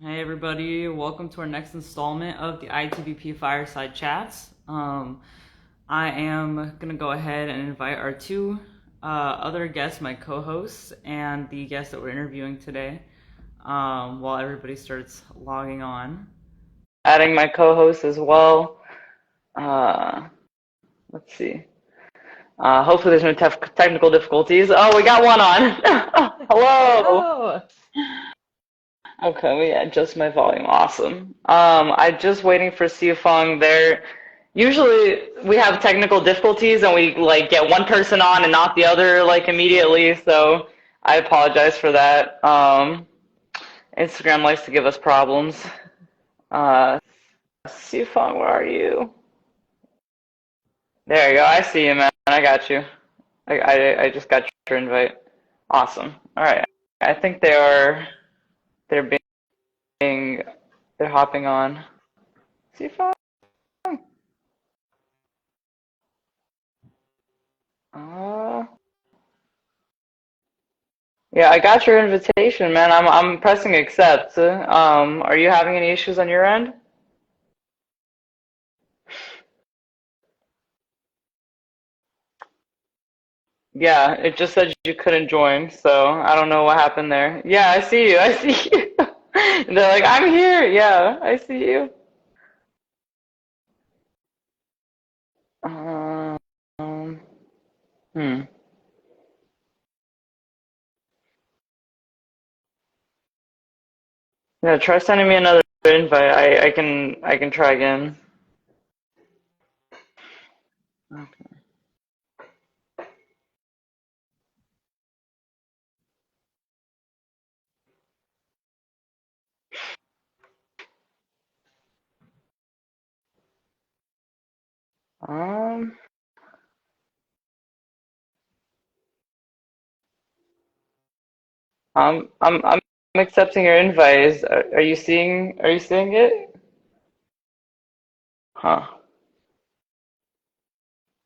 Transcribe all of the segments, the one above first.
Hey everybody, welcome to our next installment of the IATBP Fireside Chats. I am going to go ahead and invite our two other guests, my co-hosts, and the guest that we're interviewing today, while everybody starts logging on. Adding my co-host as well. Uh, let's see. Hopefully there's no technical difficulties. Oh, we got one on. Hello. Oh, Okay, we adjust my volume. Awesome. I'm just waiting for Siufeng there. Usually we have technical difficulties and we like get one person on and not the other like immediately, so I apologize for that. Instagram likes to give us problems. Uh, Siufeng, where are you? There you go. I see you, man. I got you. I just got your invite. Awesome. All right. I think they're being they're hopping on. Siufeng. Uh, yeah, I got your invitation, man. I'm pressing accept. Are you having any issues on your end? Yeah, it just said you couldn't join, so I don't know what happened there. Yeah, I see you. I see you. They're like, I'm here. Yeah, I see you. Um, hmm. Yeah, try sending me another invite. I can try again. Um, I'm accepting your invite. Are you seeing it? Huh.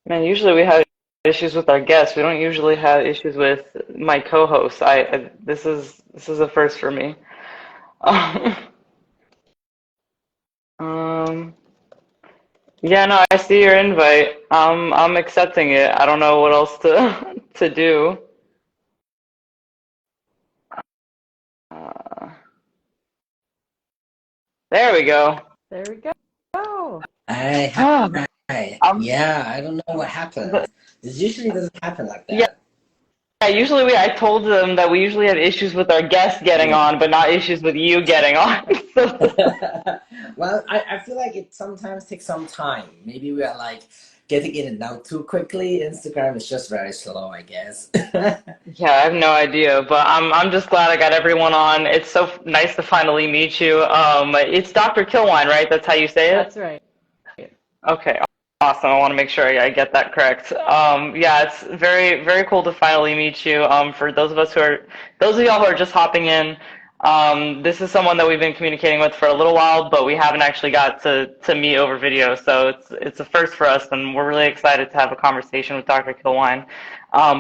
Man, usually we have issues with our guests. We don't usually have issues with my co-hosts. This is a first for me. Um, yeah, no, I see your invite. I'm accepting it. I don't know what else to to do. Uh, there we go. there we go. Hi, Ah, hi. um, Yeah, I don't know what happened. the, It usually doesn't happen like yeah, that. usually I told them that we usually have issues with our guests getting Yeah. on, but not issues with you getting on. So, Well, I feel like it sometimes takes some time. Maybe we are like getting in and out too quickly. Instagram is just very slow, I guess. yeah, I have no idea, but I'm just glad I got everyone on. It's so nice to finally meet you. It's Dr. Kilwein, right? That's how you say it? That's right. Okay, awesome. I want to make sure I get that correct. Yeah, it's very, very cool to finally meet you. For those of y'all who are just hopping in, this is someone that we've been communicating with for a little while, but we haven't actually got to meet over video. So it's a first for us, and we're really excited to have a conversation with Dr. Kilwine.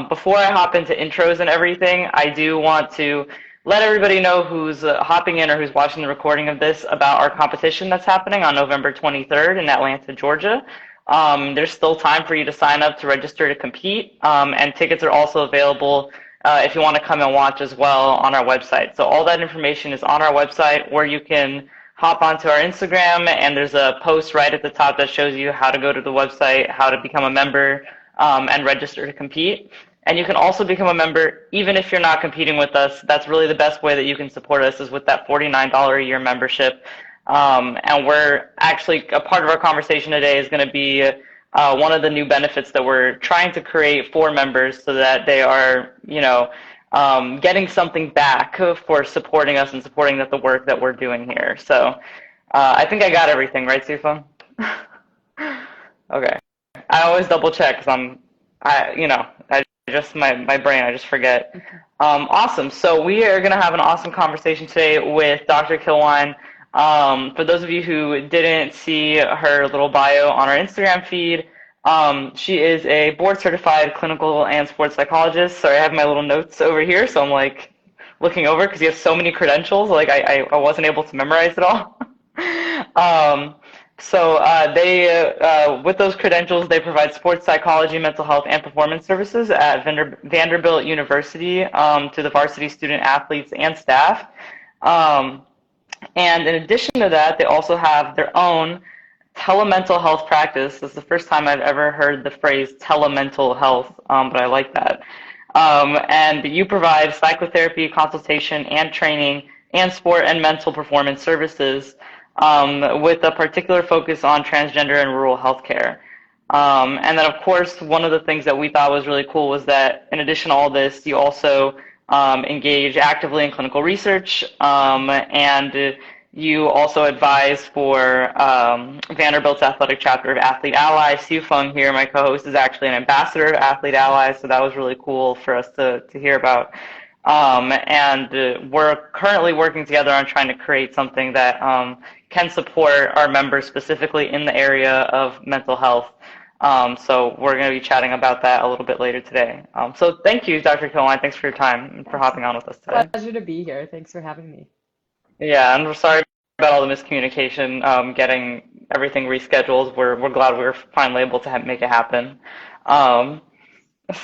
Before I hop into intros and everything, I do want to let everybody know who's hopping in or who's watching the recording of this about our competition that's happening on November 23rd in Atlanta, Georgia. There's still time for you to sign up to register to compete, and tickets are also available if you want to come and watch as well on our website. So all that information is on our website where you can hop onto our Instagram, and there's a post right at the top that shows you how to go to the website, how to become a member, and register to compete. And you can also become a member even if you're not competing with us. That's really the best way that you can support us is with that $49 a year membership. And we're actually, a part of our conversation today is going to be one of the new benefits that we're trying to create for members so that they are, getting something back for supporting us and supporting the work that we're doing here. So I think I got everything, right, Sufa? Okay. I always double check because I just my brain, I just forget. Awesome. So we are going to have an awesome conversation today with Dr. Kilwine. For those of you who didn't see her little bio on our Instagram feed, she is a board certified clinical and sports psychologist. Sorry, I have my little notes over here, so I'm like looking over because he has so many credentials. Like I wasn't able to memorize it all. um, they with those credentials, they provide sports psychology, mental health, and performance services at Vanderbilt University to the varsity student athletes and staff. Um, and in addition to that, they also have their own telemental health practice. This is the first time I've ever heard the phrase telemental health, but I like that. And you provide psychotherapy, consultation, and training, and sport and mental performance services with a particular focus on transgender and rural healthcare. And then, of course, one of the things that we thought was really cool was that in addition to all this, you also engage actively in clinical research, and you also advise for Vanderbilt's athletic chapter of Athlete Allies. Siu Feng here, my co-host, is actually an ambassador of Athlete Allies, so that was really cool for us to hear about. And we're currently working together on trying to create something that can support our members specifically in the area of mental health. So we're going to be chatting about that a little bit later today. So thank you, Dr. Kilwein. Thanks for your time and for hopping on with us today. Pleasure to be here. Thanks for having me. Yeah, and we're sorry about all the miscommunication, getting everything rescheduled. We're glad we were finally able to make it happen. Um,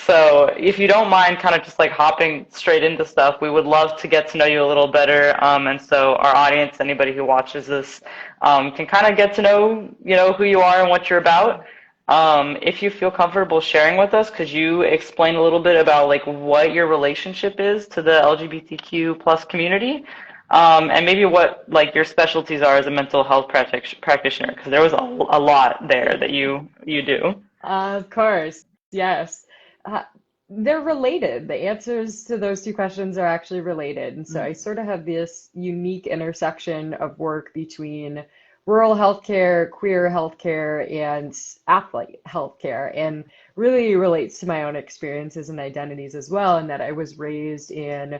so if you don't mind kind of just like hopping straight into stuff, we would love to get to know you a little better. And so our audience, anybody who watches this, can kind of get to know, who you are and what you're about. If you feel comfortable sharing with us, could you explain a little bit about like what your relationship is to the LGBTQ plus community? And maybe what like your specialties are as a mental health practitioner, because there was a lot there that you do. Of course, yes. Uh, they're related. The answers to those two questions are actually related. And so I sort of have this unique intersection of work between rural healthcare, queer healthcare, and athlete healthcare, and really relates to my own experiences and identities as well, in that I was raised in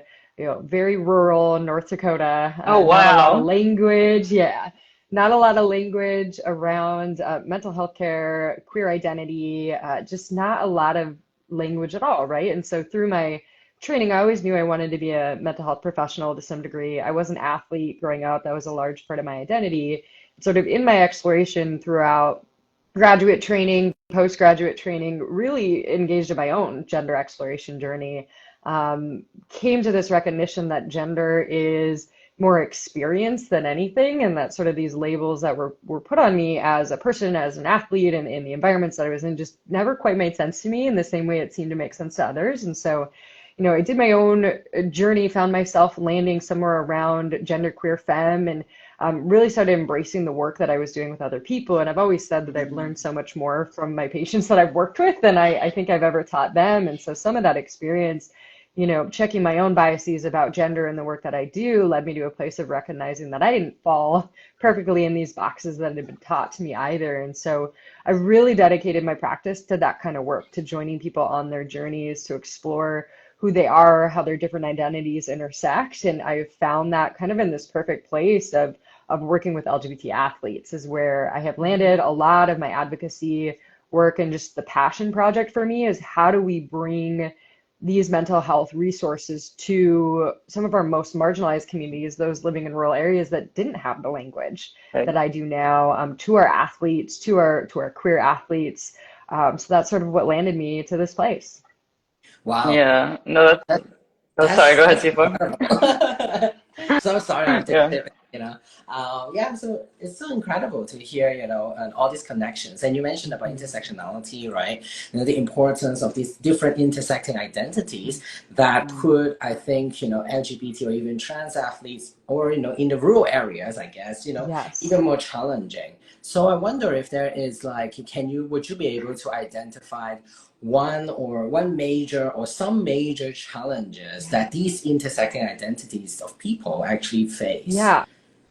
very rural North Dakota. Oh, Not a lot of wow. language. Yeah, not a lot of language around mental health care, queer identity, just not a lot of language at all, right? And so through my training, I always knew I wanted to be a mental health professional to some degree. I was an athlete growing up. That was a large part of my identity. Sort of in my exploration throughout graduate training, postgraduate training, really engaged in my own gender exploration journey. Came to this recognition that gender is more experience than anything, and that sort of these labels that were put on me as a person, as an athlete, and in the environments that I was in just never quite made sense to me in the same way it seemed to make sense to others. And so, I did my own journey, found myself landing somewhere around genderqueer femme, and really started embracing the work that I was doing with other people. And I've always said that I've learned so much more from my patients that I've worked with than I think I've ever taught them. And so some of that experience, checking my own biases about gender and the work that I do led me to a place of recognizing that I didn't fall perfectly in these boxes that had been taught to me either. And so I really dedicated my practice to that kind of work, to joining people on their journeys, to explore who they are, how their different identities intersect. And I've found that kind of in this perfect place of working with LGBT athletes is where I have landed. A lot of my advocacy work and just the passion project for me is how do we bring these mental health resources to some of our most marginalized communities, those living in rural areas that didn't have the language Right. that I do now, to our athletes, to our queer athletes. So that's sort of what landed me to this place. Wow, Yeah. No, that, oh, sorry. Go ahead, that's Sifu. incredible. So sorry, I have to Yeah. pivot. Yeah. So it's so incredible to hear, and all these connections. And you mentioned about intersectionality, right? The importance of these different intersecting identities that put, I think, LGBT or even trans athletes, or in the rural areas, I guess, Yes. even more challenging. So I wonder if there is like, would you be able to identify one major or some major challenges that these intersecting identities of people actually face Yeah.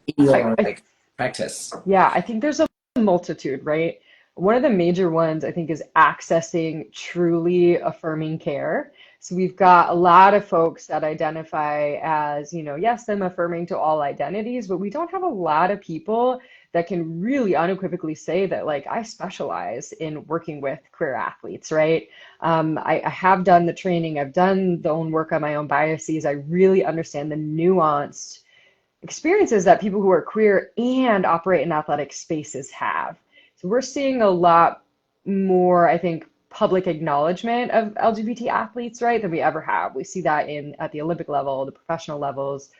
in I, your I like practice? Yeah, I think there's a multitude, right? One of the major ones I think is accessing truly affirming care. So we've got a lot of folks that identify as, yes, I'm affirming to all identities, but we don't have a lot of people that can really unequivocally say that, like, I specialize in working with queer athletes, right? I have done the training, I've done the own work on my own biases. I really understand the nuanced experiences that people who are queer and operate in athletic spaces have. So we're seeing a lot more, I think, public acknowledgement of LGBT athletes, right, than we ever have. We see that at the Olympic level, the professional levels,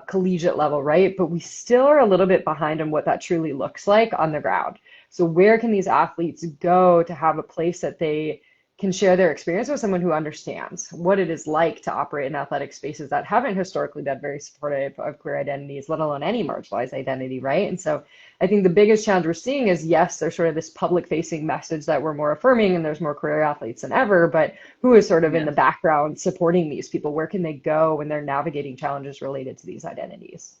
collegiate level, right? But we still are a little bit behind on what that truly looks like on the ground. So where can these athletes go to have a place that they can share their experience with someone who understands what it is like to operate in athletic spaces that haven't historically been very supportive of queer identities, let alone any marginalized identity, right? And so I think the biggest challenge we're seeing is, yes, there's sort of this public-facing message that we're more affirming and there's more queer athletes than ever, but who is sort of in the background supporting these people? Where can they go when they're navigating challenges related to these identities?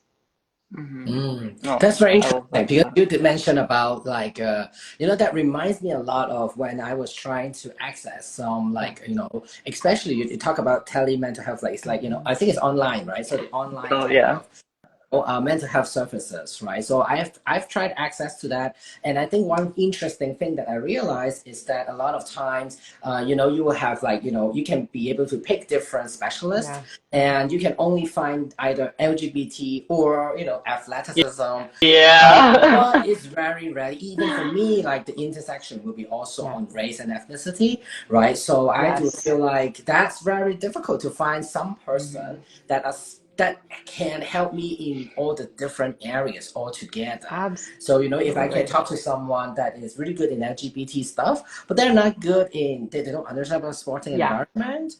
That's very interesting that. because you did mention about like that reminds me a lot of when I was trying to access some like especially you talk about tele mental health, like it's like I think it's online, right? So the online Oh, type yeah. of mental health services, right? So I've tried access to that, and I think one interesting thing that I realized is that a lot of times, you will have like you can be able to pick different specialists, Yeah. and you can only find either LGBT or athleticism. Yeah. But it's very rare. Even for me, like the intersection will be also Yeah. on race and ethnicity, right? So I do Yes. feel like that's very difficult to find some person that can help me in all the different areas altogether. So, if I can Absolutely. talk to someone that is really good in LGBT stuff, but they're not good they don't understand about sporting Yeah. environment,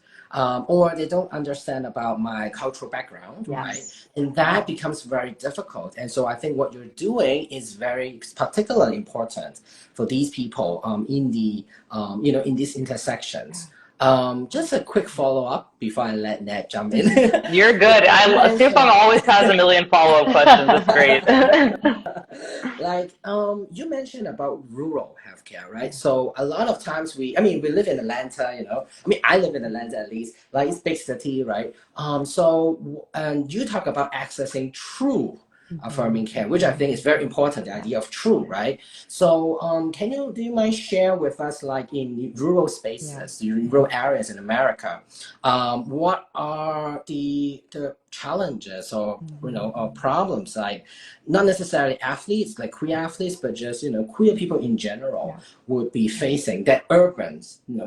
or they don't understand about my cultural background, right? Yes. And that becomes very difficult. And so I think what you're doing is very particularly important for these people in the, in these intersections. Just a quick follow-up before I let Ned jump in. You're good. You Stefan mentioned always has a million follow-up questions. It's great. like you mentioned about rural healthcare, right? So a lot of times we live in Atlanta, I live in Atlanta at least, like it's big city, right? And you talk about accessing true affirming care, which I think is very important, the idea of true, right? So do you mind share with us, like in rural spaces, rural areas in America, what are the challenges or or problems, like not necessarily athletes like queer athletes, but just queer people in general would be facing that urban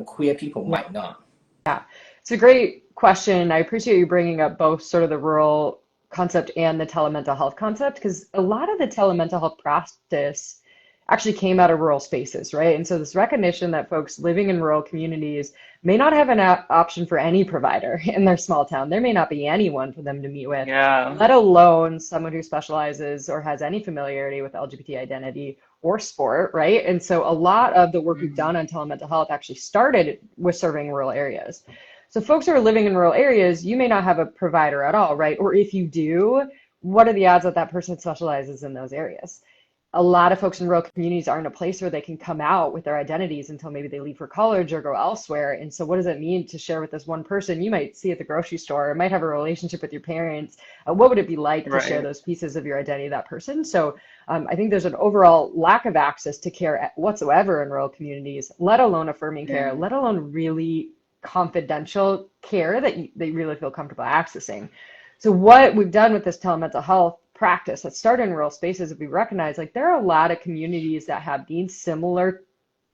queer people might not? Yeah, it's a great question. I appreciate you bringing up both sort of the rural concept and the telemental health concept, because a lot of the telemental health practice actually came out of rural spaces, right? And so this recognition that folks living in rural communities may not have an option for any provider in their small town. There may not be anyone for them to meet with, Yeah. let alone someone who specializes or has any familiarity with LGBT identity or sport, right? And so a lot of the work we've done on telemental health actually started with serving rural areas. So folks who are living in rural areas, you may not have a provider at all, right? Or if you do, what are the odds that that person specializes in those areas? A lot of folks in rural communities aren't a place where they can come out with their identities until maybe they leave for college or go elsewhere. And so what does it mean to share with this one person you might see at the grocery store, or might have a relationship with your parents? What would it be like to share those pieces of your identity with that person? So I think there's an overall lack of access to care whatsoever in rural communities, let alone affirming care, let alone really confidential care that they really feel comfortable accessing. So what we've done with this telemental health practice that started in rural spaces, if we recognize, like, there are a lot of communities that have needs similar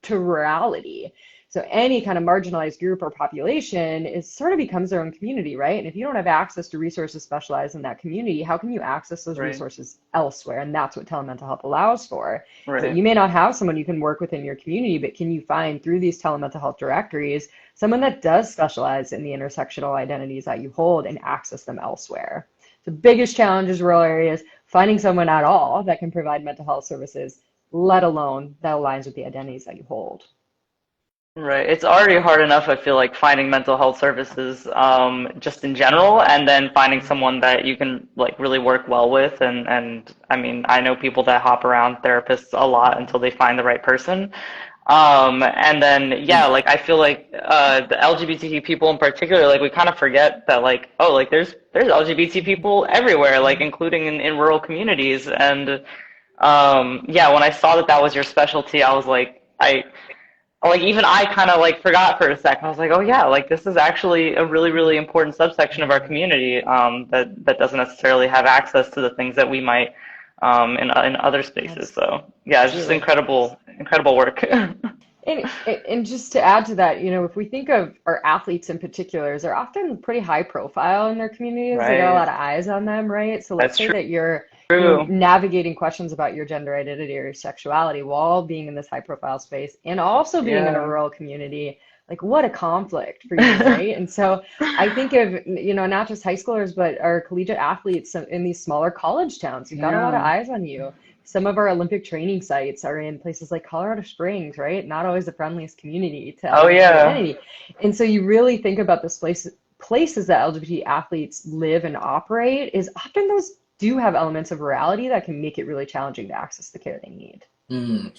to rurality. So any kind of marginalized group or population is sort of becomes their own community, right? And if you don't have access to resources specialized in that community, how can you access those resources elsewhere? And that's what telemental health allows for. So you may not have someone you can work with in your community, but can you find through these telemental health directories someone that does specialize in the intersectional identities that you hold and access them elsewhere? The biggest challenge is rural areas, finding someone at all that can provide mental health services, let alone that aligns with the identities that you hold. Right. It's already hard enough, I feel like, finding mental health services just in general, and then finding someone that you can like really work well with. And I mean, I know people that hop around therapists a lot until they find the right person. And then, yeah, like I feel like the LGBTQ people in particular, like we kind of forget that, like, oh, like there's LGBT people everywhere, like including in rural communities. And yeah, when I saw that that was your specialty, I was like, even I kind of like forgot for a second. I was like, oh yeah, like this is actually a really, really important subsection of our community that doesn't necessarily have access to the things that we might in other spaces. So yeah, it's just Absolutely. incredible work. And just to add to that, if we think of our athletes in particular, they're often pretty high profile in their communities. They got a Right. lot of eyes on them, right? So let's That's say that you're, true. navigating questions about your gender identity or your sexuality while being in this high profile space and also being in a Yeah. rural community. Like what a conflict for you, right? And so I think of, not just high schoolers, but our collegiate athletes in these smaller college towns. You've got a lot of Yeah. eyes on you. Some of our Olympic training sites are in places like Colorado Springs, right? Not always the friendliest community to Oh LGBT yeah. identity. And so you really think about this places that LGBT athletes live and operate is often those do have elements of rurality that can make it really challenging to access the care they need.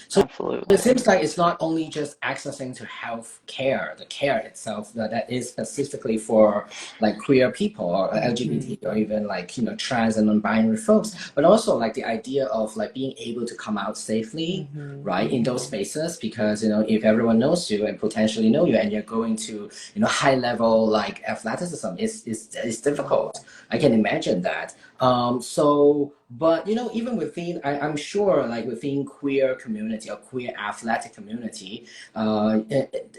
So it Absolutely. seems like it's not only just accessing to health care, the care itself that is specifically for like queer people or Mhm. LGBT or even like trans and non-binary folks, but also like the idea of like being able to come out safely, Mhm. right, in those Mhm. spaces because if everyone knows you and potentially know you and you're going to high level like athleticism, it's difficult. I can imagine that. But even within, I'm sure, like within queer community or queer athletic community,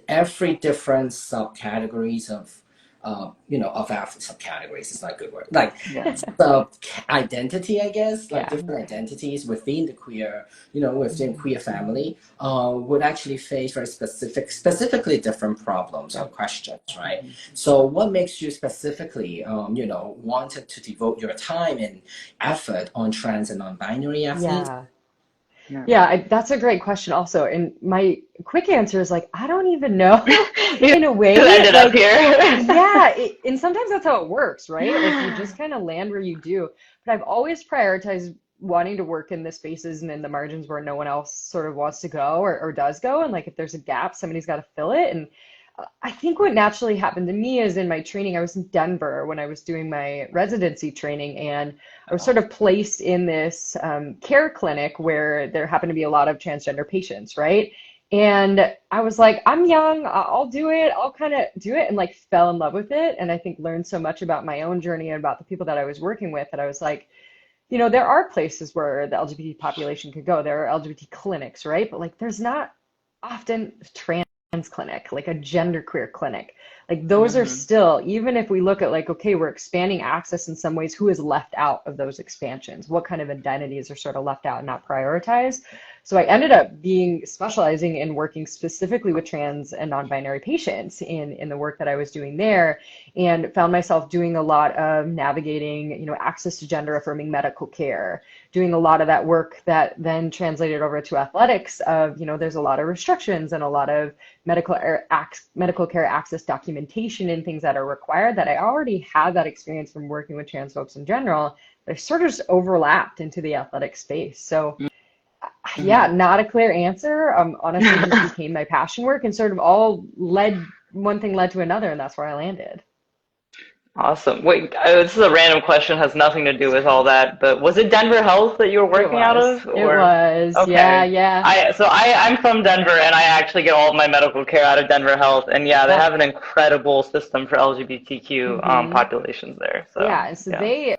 every different subcategories of subcategories is not a good word. Like Yeah. sub identity, I guess, like Yeah. different identities within the queer, within Mhm. queer family, would actually face very specifically different problems or Yep. questions, right? Mhm. So, what makes you specifically, wanted to devote your time and effort on trans and non-binary athletes? Yeah. Yeah. Yeah, that's a great question also. And my quick answer is like, I don't even know You in a way, ended up like, here. yeah, and sometimes that's how it works, right? Like you just kind of land where you do. But I've always prioritized wanting to work in the spaces and in the margins where no one else sort of wants to go or does go. And like if there's a gap, somebody's got to fill it. And I think what naturally happened to me is in my training, I was in Denver when I was doing my residency training, and I was sort of placed in this care clinic where there happened to be a lot of transgender patients, right? And I was like, I'm young, I'll do it, I'll kind of do it, and like fell in love with it. And I think learned so much about my own journey and about the people that I was working with that I was like, there are places where the LGBT population could go. There are LGBT clinics, right? But like, there's not often trans clinic, like a genderqueer clinic. Like those are Hmm. still, even if we look at like, okay, we're expanding access in some ways, who is left out of those expansions? What kind of identities are sort of left out and not prioritized? So I ended up being specializing in working specifically with trans and non-binary patients in the work that I was doing there, and found myself doing a lot of navigating, access to gender affirming medical care, doing a lot of that work that then translated over to athletics of, there's a lot of restrictions and a lot of medical care access documentation and things that are required that I already had that experience from working with trans folks in general. They sort of just overlapped into the athletic space. So yeah, Mhm. not a clear answer. Honestly, just became my passion work and sort of all led, one thing led to another, and that's where I landed. Awesome. Wait, this is a random question, has nothing to do with all that, but was it Denver Health that you were It working out was. of, It or? was. Yeah, Okay. yeah. I'm from Denver, and I actually get all of my medical care out of Denver Health, and yeah, they Yep. have an incredible system for LGBTQ Hmm. populations there. So Yeah, and so yeah. they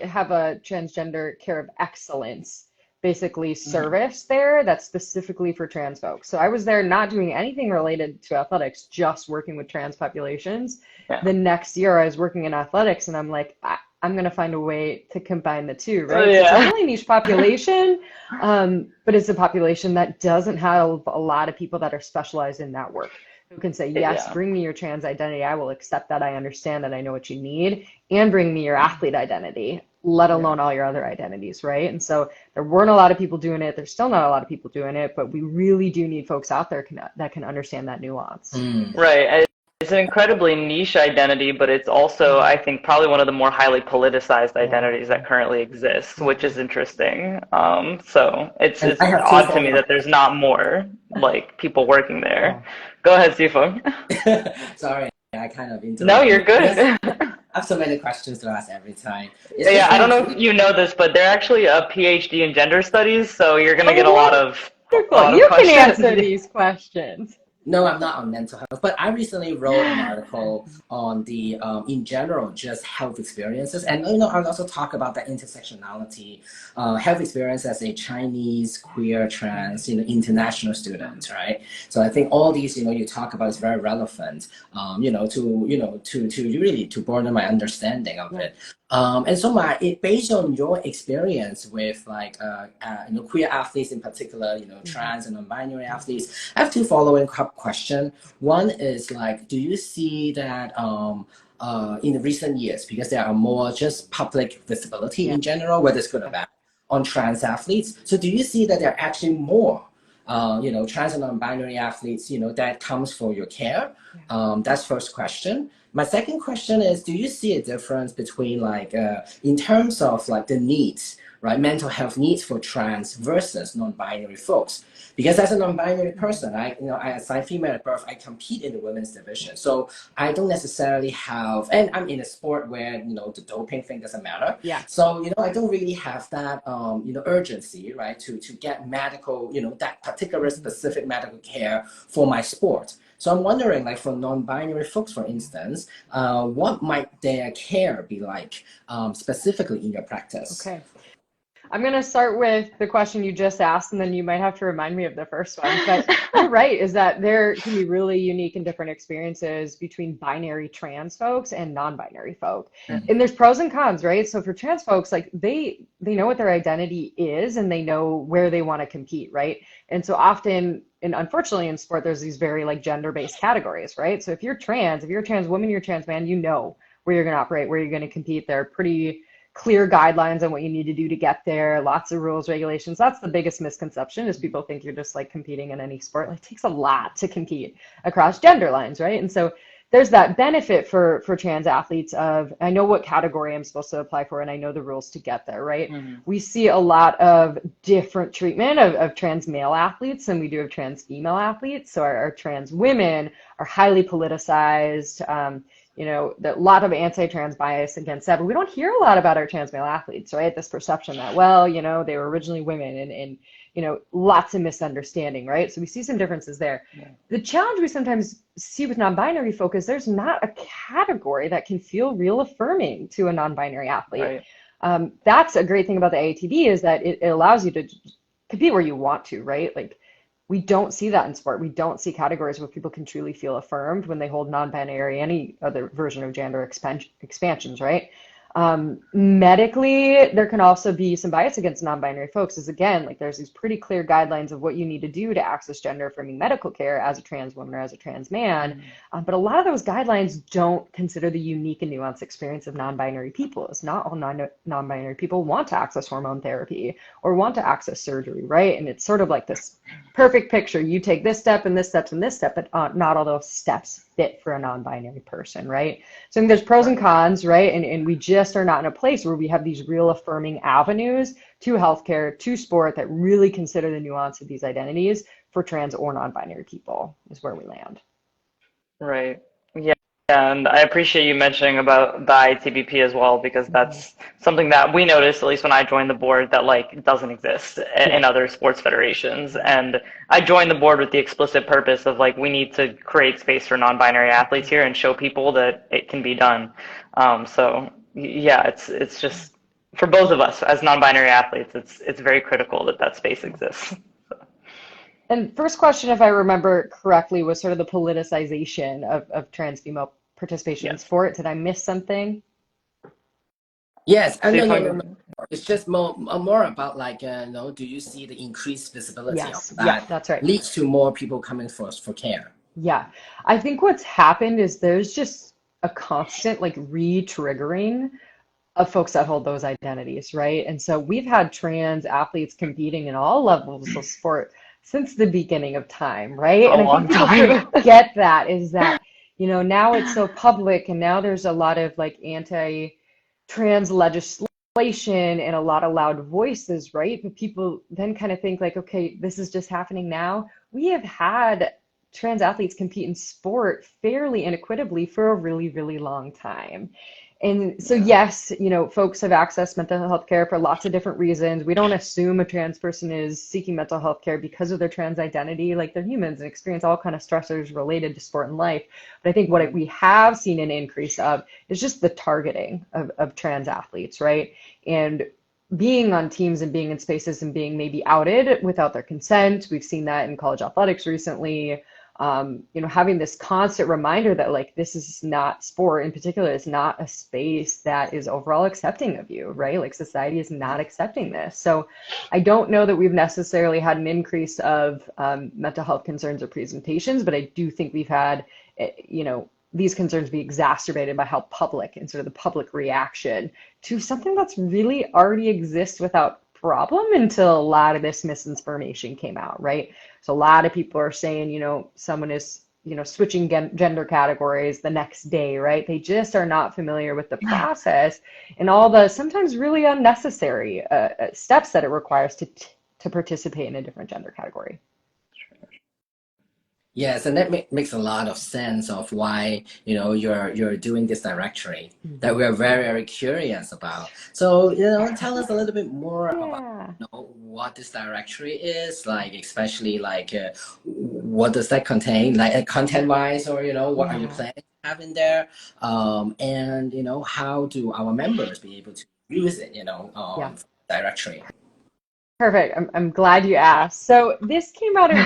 have a transgender care of excellence, basically Mhm. service there that's specifically for trans folks. So I was there not doing anything related to athletics, just working with trans populations. Yeah. The next year I was working in athletics, and I'm like, I'm going to find a way to combine the two, Oh right? Because it's a yeah. really niche population, but it's a population that doesn't have a lot of people that are specialized in that work who can say, yes, Yeah. bring me your trans identity. I will accept that. I understand that. I know what you need, and bring me your athlete identity, let Yeah. alone all your other identities, right? And so there weren't a lot of people doing it. There's still not a lot of people doing it, but we really do need folks out there that can understand that nuance. Mm. Right. it's an incredibly niche identity, but it's also, I think, probably one of the more highly politicized Yeah. identities that currently exists, which is interesting. So And it's I have two odd to me follow-up. that there's not more like people working there. Yeah. Go ahead, Sifu. Sorry, I kind of No, interrupt you're you because good. I have so many questions to ask every time. It's Yeah, just I don't know intriguing. if you know this, but they're actually a PhD in gender studies, so you're gonna get Oh, a wonderful. lot of You can questions. answer these questions. No, I'm not on mental health, but I recently wrote an article on the, in general, just health experiences. And, I'll also talk about the intersectionality, health experience as a Chinese, queer, trans, international student, right? So I think all these, you talk about is very relevant, to really to broaden my understanding of Yeah. it. And so based on your experience with like queer athletes in particular, trans and non-binary athletes, I have two following question. One is like, do you see that in the recent years, because there are more just public visibility Yeah. in general, whether it's good or bad, on trans athletes? So do you see that there are actually more trans and non-binary athletes, that comes for your care? That's first question. My second question is, do you see a difference between like, in terms of like the needs, right? Mental health needs for trans versus non-binary folks. Because as a non-binary person, I assign female at birth, I compete in the women's division. So I don't necessarily have, and I'm in a sport where, the doping thing doesn't matter. Yeah. So, I don't really have that, urgency, right, to get medical, that particular specific medical care for my sport. So I'm wondering, like for non-binary folks, for instance, what might their care be like, specifically in your practice? Okay. I'm going to start with the question you just asked, and then you might have to remind me of the first one. But you're right, is that there can be really unique and different experiences between binary trans folks and non-binary folk. Mhm. And there's pros and cons, right? So for trans folks, like they know what their identity is and they know where they want to compete, right? And so often, and unfortunately in sport, there's these very like gender-based categories, right? So if you're a trans woman, you're a trans man, you know where you're going to operate, where you're going to compete. They're pretty clear guidelines on what you need to do to get there, lots of rules, regulations. That's the biggest misconception is people think you're just like competing in any sport. Like, it takes a lot to compete across gender lines, right? And so there's that benefit for trans athletes of, I know what category I'm supposed to apply for and I know the rules to get there, right? Mhm. We see a lot of different treatment of trans male athletes than we do of trans female athletes. So our trans women are highly politicized. A lot of anti-trans bias against that, but we don't hear a lot about our trans male athletes, right? This perception that, well, they were originally women and lots of misunderstanding, right? So we see some differences there. Yeah. The challenge we sometimes see with non-binary folk is there's not a category that can feel real affirming to a non-binary athlete. Right. That's a great thing about the AATB is that it allows you to compete where you want to, right? Like, we don't see that in sport. We don't see categories where people can truly feel affirmed when they hold non-binary, any other version of gender expansions, right? Medically, there can also be some bias against non-binary folks, as again, like there's these pretty clear guidelines of what you need to do to access gender affirming medical care as a trans woman or as a trans man. But a lot of those guidelines don't consider the unique and nuanced experience of non-binary people. It's not all non-binary people want to access hormone therapy or want to access surgery, right? And it's sort of like this perfect picture. You take this step and this step and this step, but not all those steps fit for a non-binary person, right? So I think there's pros and cons, right? And we just are not in a place where we have these real affirming avenues to healthcare, to sport that really consider the nuance of these identities for trans or non-binary people is where we land. Right. Yeah. And I appreciate you mentioning about the IATBP as well, because Mm-hmm. that's something that we noticed, at least when I joined the board, that like doesn't exist Yeah. in other sports federations. And I joined the board with the explicit purpose of like, we need to create space for non-binary athletes here and show people that it can be done. So yeah, it's just for both of us as non-binary athletes, it's very critical that that space exists. And first question, if I remember correctly, was sort of the politicization of trans female participation in Yes. sport. Did I miss something? Yes, See if I no. can. It's just more about like, do you see the increased visibility of Yes. Yeah, that that's right. leads to more people coming for care? Yeah. I think what's happened is there's just a constant like re-triggering of folks that hold those identities, right? And so we've had trans athletes competing in all levels of sport since the beginning of time, right? A And I think long people time. forget that is that Now it's so public, and now there's a lot of like anti-trans legislation and a lot of loud voices, right? But people then kind of think like, okay, this is just happening now. We have had trans athletes compete in sport fairly unequitably for a really, really long time. And so, Yeah. yes, folks have accessed mental health care for lots of different reasons. We don't assume a trans person is seeking mental health care because of their trans identity. Like, they're humans and experience all kind of stressors related to sport and life. But I think what we have seen an increase of is just the targeting of trans athletes, right? And being on teams and being in spaces and being maybe outed without their consent. We've seen that in college athletics recently. Having this constant reminder that like this is not sport in particular is not a space that is overall accepting of you, right? Like society is not accepting this. So I don't know that we've necessarily had an increase of mental health concerns or presentations, but I do think we've had, these concerns be exacerbated by how public and sort of the public reaction to something that's really already exists without problem until a lot of this misinformation came out, right? So a lot of people are saying, someone is, switching gender categories the next day, right? They just are not familiar with the process and all the sometimes really unnecessary steps that it requires to participate in a different gender category. Yes, and that makes a lot of sense of why you're doing this directory that we are very very curious about. So tell us a little bit more about Yeah. what this directory is like, especially like what does that contain, like content wise, or what are you Yeah. planning to have in there, and how do our members be able to use it, Yeah. directory. Perfect. I'm glad you asked. So this came out of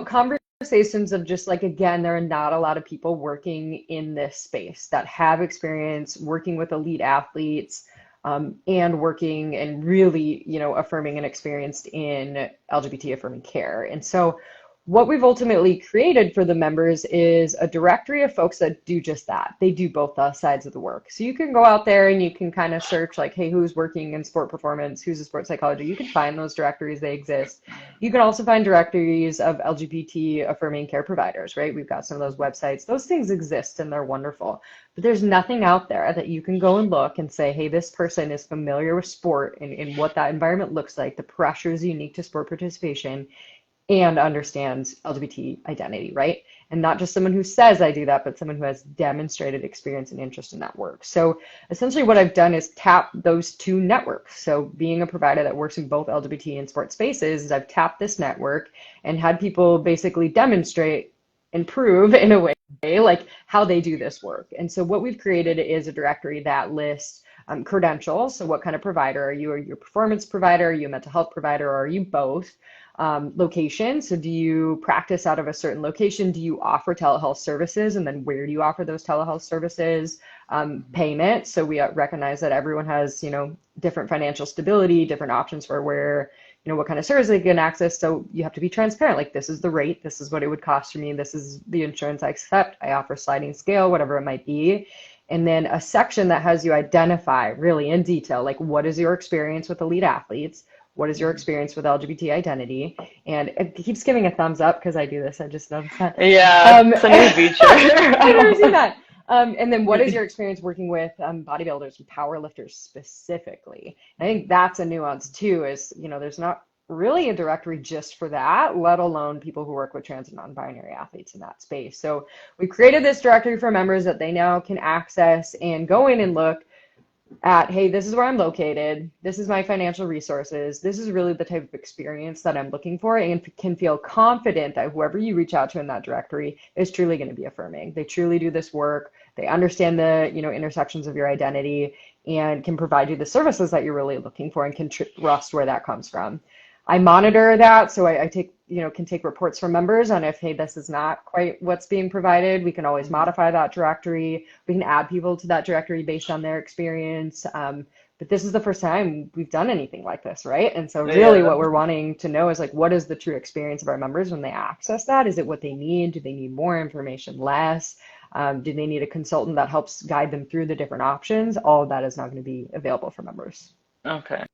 conversations of just like, again, there are not a lot of people working in this space that have experience working with elite athletes and working and really, affirming and experienced in LGBT affirming care. And so what we've ultimately created for the members is a directory of folks that do just that. They do both sides of the work. So you can go out there and you can kind of search like, hey, who's working in sport performance? Who's a sports psychologist? You can find those directories. They exist. You can also find directories of LGBT affirming care providers, right? We've got some of those websites. Those things exist and they're wonderful. But there's nothing out there that you can go and look and say, hey, this person is familiar with sport and what that environment looks like, the pressures unique to sport participation, and understands LGBT identity, right? And not just someone who says I do that, but someone who has demonstrated experience and interest in that work. So essentially what I've done is tap those two networks. So being a provider that works in both LGBT and sports spaces, is I've tapped this network and had people basically demonstrate and prove in a way like how they do this work. And so what we've created is a directory that lists credentials. So what kind of provider are you? Are you a performance provider? Are you a mental health provider? Or are you both? Location. So do you practice out of a certain location? Do you offer telehealth services? And then where do you offer those telehealth services? Payment. So we recognize that everyone has, different financial stability, different options for where, what kind of service they can access. So you have to be transparent. Like, this is the rate. This is what it would cost for me. This is the insurance I accept. I offer sliding scale, whatever it might be. And then a section that has you identify really in detail, like, what is your experience with elite athletes? What is your experience with LGBT identity? And it keeps giving a thumbs up because I do this. I just noticed that. Yeah, it's a new feature. I've never seen that. And then what is your experience working with bodybuilders and powerlifters specifically? I think that's a nuance too, is, there's not really a directory just for that, let alone people who work with trans and non-binary athletes in that space. So we created this directory for members that they now can access and go in and look at, hey, this is where I'm located. This is my financial resources. This is really the type of experience that I'm looking for, and can feel confident that whoever you reach out to in that directory is truly going to be affirming. They truly do this work. They understand the, intersections of your identity and can provide you the services that you're really looking for and can trust where that comes from. I monitor that, so I take, can take reports from members on if, hey, this is not quite what's being provided. We can always modify that directory. We can add people to that directory based on their experience. But this is the first time we've done anything like this, right? And so really what we're wanting to know is like, what is the true experience of our members when they access that? Is it what they need? Do they need more information, less? Do they need a consultant that helps guide them through the different options? All of that is now going to be available for members. Okay.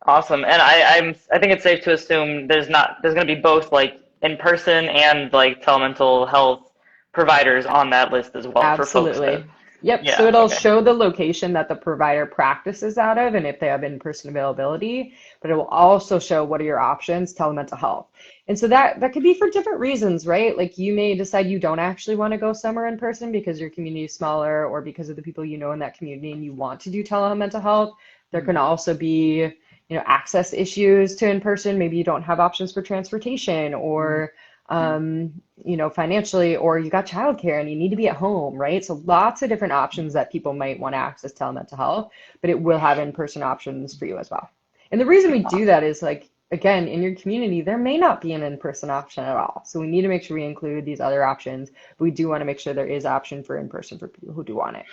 Awesome. And I think it's safe to assume there's going to be both like in person and like telemental health providers on that list as well for folks that, Absolutely. Yep. So yeah, it'll okay. show the location that the provider practices out of and if they have in-person availability, but it will also show what are your options, telemental health. And so that could be for different reasons, right? Like you may decide you don't actually want to go somewhere in person because your community is smaller or because of the people you know in that community and you want to do telemental health. There can also be, access issues to in person. Maybe you don't have options for transportation or financially, or you got childcare and you need to be at home, right? So lots of different options that people might want to access telemental health, but it will have in-person options for you as well. And the reason we do that is like, again, in your community, there may not be an in-person option at all. So we need to make sure we include these other options, but we do want to make sure there is option for in-person for people who do want it.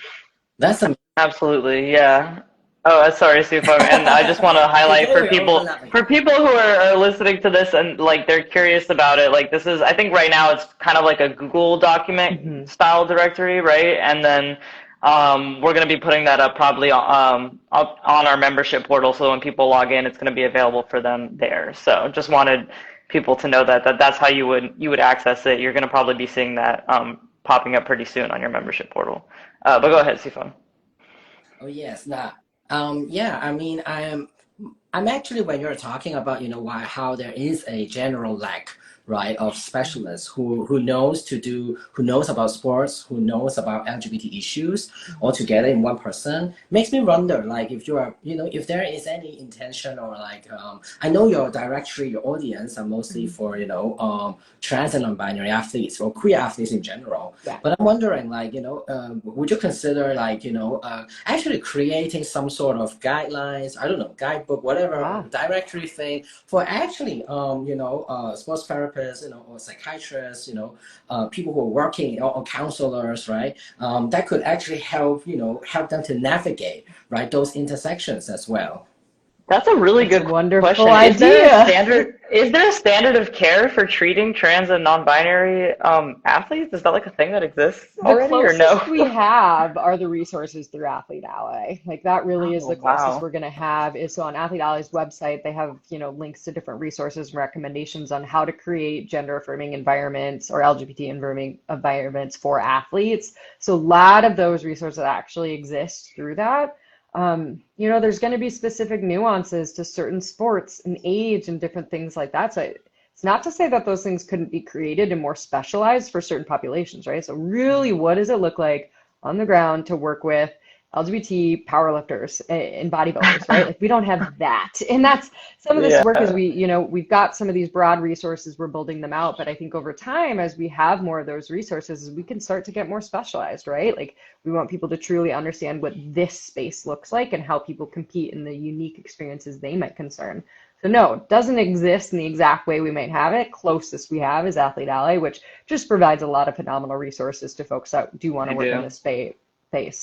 That's amazing. Absolutely, yeah. Oh, sorry, Sufang, and I just want to It's highlight very overlapping. for people who are listening to this and like they're curious about it. Like this is, I think right now it's kind of like a Google document Hmm. style directory, right? And then we're going to be putting that up probably up on our membership portal, so when people log in, it's going to be available for them there. So just wanted people to know that that's how you would access it. You're going to probably be seeing that popping up pretty soon on your membership portal. But go ahead, Sifan. Oh yes, nah. Yeah, I mean, I'm actually when you're talking about, why how there is a general lack, right, of specialists who knows about sports, who knows about LGBT issues all together in one person, makes me wonder, like, if you are, if there is any intention or like, I know your directory, your audience are mostly for, trans and non-binary athletes or queer athletes in general. Yeah. But I'm wondering, like, would you consider, like, actually creating some sort of guidelines, I don't know, guidebook, whatever, or Yeah. directory thing for actually, sports therapists, or psychiatrists, people who are working or counselors, right? That could actually help them to navigate, right, those intersections as well. That's a really That's a good wonderful question. idea. Is there a standard of care for treating trans and non-binary athletes? Is that like a thing that exists The already or no? closest we have are the resources through Athlete Ally. Like that really is Oh, the closest wow. we're going to have. Is so on Athlete Ally's website, they have, links to different resources and recommendations on how to create gender affirming environments or LGBT affirming environments for athletes. So a lot of those resources actually exist through that. There's going to be specific nuances to certain sports and age and different things like that. So it's not to say that those things couldn't be created and more specialized for certain populations, right? So really, what does it look like on the ground to work with LGBT powerlifters and bodybuilders, right? Like we don't have that. And that's some of this work is Yeah, we've got some of these broad resources, we're building them out. But I think over time, as we have more of those resources, we can start to get more specialized, right? Like we want people to truly understand what this space looks like and how people compete in the unique experiences they might concern. So no, it doesn't exist in the exact way we might have it. Closest we have is Athlete Ally, which just provides a lot of phenomenal resources to folks that do want I to work in do. this space.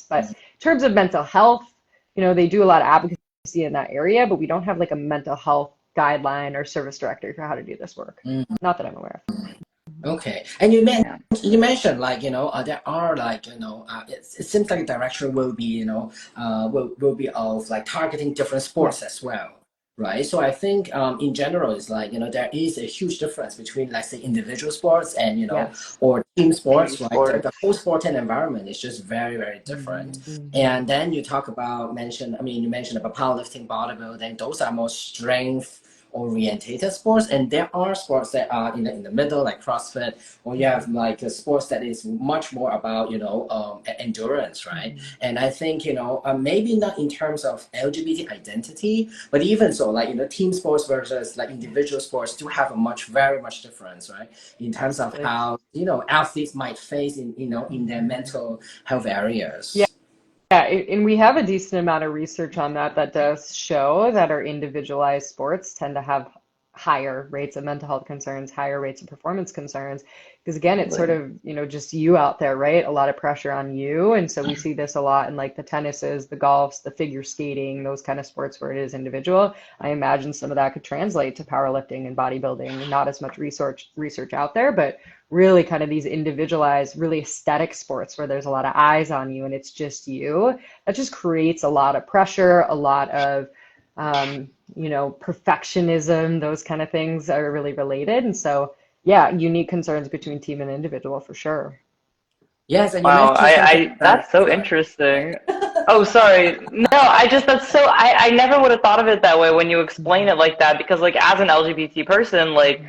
But in terms of mental health, they do a lot of advocacy in that area, but we don't have like a mental health guideline or service directory for how to do this work. Mm, Not that I'm aware of. okay, and Yeah. you mentioned, like, there are, like, it seems like the direction will be, will be of like targeting different Yeah. sports as well, right? So I think, in general, it's like, there is a huge difference between, let's say, individual sports and, Yes. or team Team sports, right? The sports. whole sporting environment is just very, very different. Hmm. And then you talk about you mentioned about powerlifting, bodybuilding. Those are more strength orientated sports, and there are sports that are in the middle, like CrossFit, or you have like a sports that is much more about, endurance, right? Hmm. And I think, maybe not in terms of LGBT identity, but even so, like, team sports versus like individual sports do have a very much difference, right, in terms of Absolutely. how, athletes might face in their mental health Yeah. areas. Yeah, and we have a decent amount of research on that does show that our individualized sports tend to have higher rates of mental health concerns, higher rates of performance concerns. Because again, it's sort Absolutely. of, just you out there, right? A lot of pressure on you. And so we see this a lot in like the tennises, the golfs, the figure skating, those kind of sports where it is individual. I imagine some of that could translate to powerlifting and bodybuilding. Not as much research out there, but really kind of these individualized, really aesthetic sports where there's a lot of eyes on you and it's just you. That just creates a lot of pressure, a lot of perfectionism, those kind of things are really related. And so, yeah, unique concerns between team and individual for sure. Yes, and you Wow, mentioned something that, that's so sorry. interesting. Oh, sorry. No, that's so, I never would have thought of it that way when you explain it like that, because like as an LGBT person, like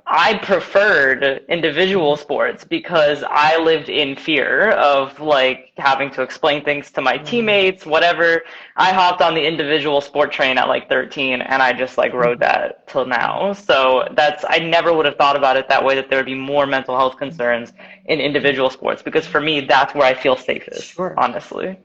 I preferred individual sports because I lived in fear of like having to explain things to my Yeah. teammates, whatever. I hopped on the individual sport train at like 13 and I just like rode that till now. So I never would have thought about it that way, that there would be more mental health concerns in individual sports, because for me, that's where I feel safest, Sure. honestly.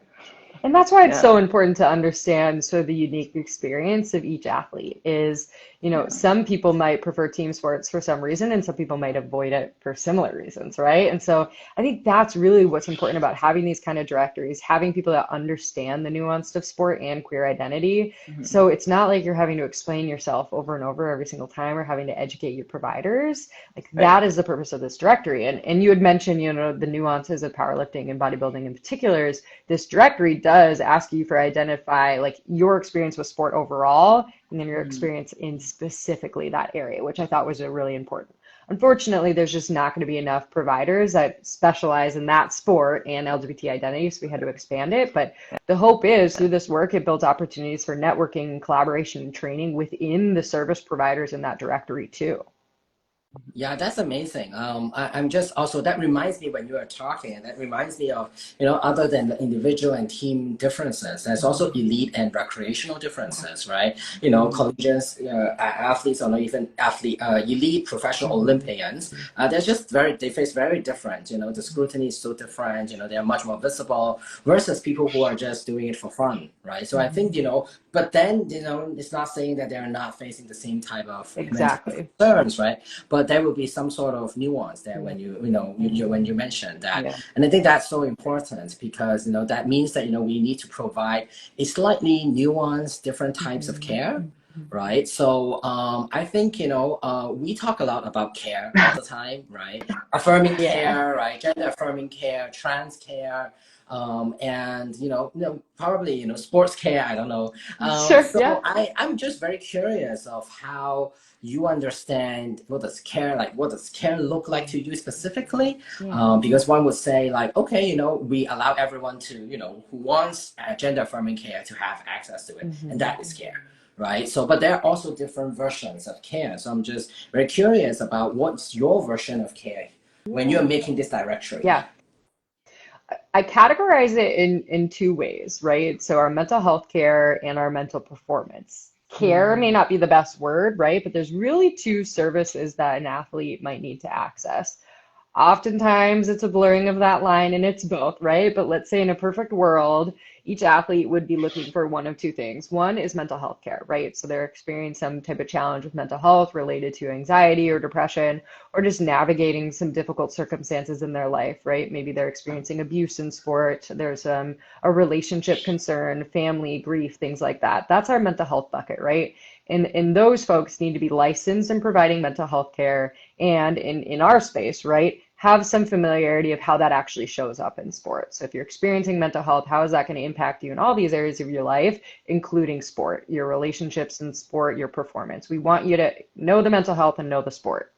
And that's why it's Yeah. so important to understand sort of the unique experience of each athlete is, Yeah. some people might prefer team sports for some reason, and some people might avoid it for similar reasons, right? And so I think that's really what's important about having these kind of directories, having people that understand the nuance of sport and queer identity. Mhm. So it's not like you're having to explain yourself over and over every single time or having to educate your providers. Like Right. that is the purpose of this directory. And you had mentioned, the nuances of powerlifting and bodybuilding in particular is this directory does ask you for identify like your experience with sport overall and then your Mhm. experience in specifically that area, which I thought was a really important. Unfortunately, there's just not going to be enough providers that specialize in that sport and LGBT identity, so we had to expand it. But the hope is through this work, it builds opportunities for networking, collaboration, and training within the service providers in that directory too. Yeah, that's amazing. I'm just also, that reminds me when you are talking, that reminds me of, other than the individual and team differences, there's also elite and recreational differences, right? Collegians, athletes, or not even athlete, elite professional Olympians, they face very different, the scrutiny is so different, they're much more visible versus people who are just doing it for fun, right? So I think, but then, it's not saying that they're not facing the same type of mental Exactly. concerns, right? But there will be some sort of nuance there Yeah. when when you mention that. Yeah. And I think that's so important because that means that we need to provide a slightly nuanced different types of Mhm. care, right? So I think we talk a lot about care all the time, right? Affirming Yeah. care, right? Gender affirming care, trans care, and probably sports care, I don't know. Sure. Yeah. So I'm just very curious of how you understand what does care look like to you specifically, Yeah. because one would say like, okay, we allow everyone to who wants gender affirming care to have access to it, and Hmm. that is care, right? So but there are also different versions of care, so I'm just very curious about what's your version of care when you're Yeah. making this directory. Yeah. I categorize it in two ways, right? So our mental health care and our mental performance. Care may not be the best word, right? But there's really two services that an athlete might need to access. Oftentimes it's a blurring of that line and it's both, right? But let's say in a perfect world, each athlete would be looking for one of two things. One is mental health care, right? So they're experiencing some type of challenge with mental health related to anxiety or depression, or just navigating some difficult circumstances in their life, right? Maybe they're experiencing abuse in sport, there's a relationship concern, family, grief, things like that. That's our mental health bucket, right? And those folks need to be licensed in providing mental health care and in our space, right, have some familiarity of how that actually shows up in sports. So if you're experiencing mental health, how is that going to impact you in all these areas of your life, including sport, your relationships in sport, your performance? We want you to know the mental health and know the sport.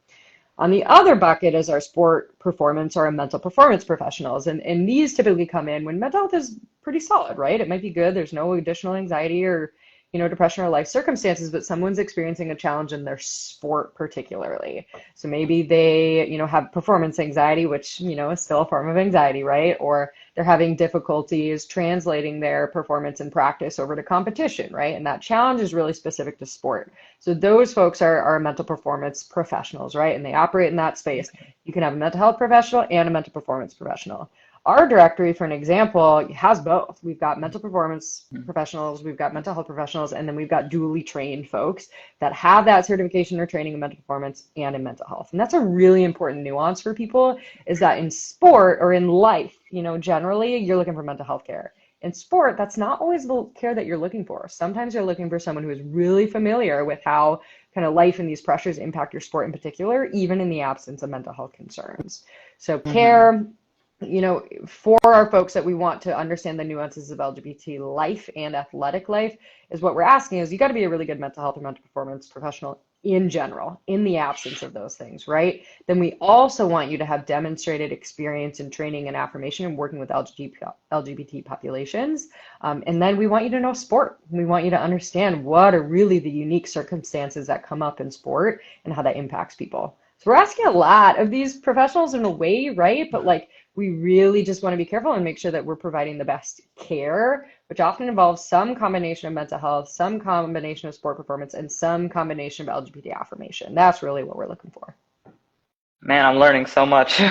On the other bucket is our sport performance or our mental performance professionals. And these typically come in when mental health is pretty solid, right? It might be good. There's no additional anxiety or, depression or life circumstances, but someone's experiencing a challenge in their sport particularly. So maybe they, have performance anxiety, which, is still a form of anxiety, right? Or they're having difficulties translating their performance and practice over to competition, right? And that challenge is really specific to sport. So those folks are mental performance professionals, right? And they operate in that space. You can have a mental health professional and a mental performance professional. Our directory, for an example, has both. We've got mental performance professionals, we've got mental health professionals, and then we've got duly trained folks that have that certification or training in mental performance and in mental health. And that's a really important nuance for people is that in sport or in life, generally you're looking for mental health care. In sport, that's not always the care that you're looking for. Sometimes you're looking for someone who is really familiar with how kind of life and these pressures impact your sport in particular, even in the absence of mental health concerns. So Hmm. care, for our folks that we want to understand the nuances of LGBT life and athletic life is what we're asking is you got to be a really good mental health or mental performance professional in general, in the absence of those things, right? Then we also want you to have demonstrated experience in training and affirmation and working with LGBT populations. And then we want you to know sport. We want you to understand what are really the unique circumstances that come up in sport and how that impacts people. So we're asking a lot of these professionals in a way, right? But like, we really just want to be careful and make sure that we're providing the best care, which often involves some combination of mental health, some combination of sport performance, and some combination of LGBT affirmation. That's really what we're looking for. Man, I'm learning so much.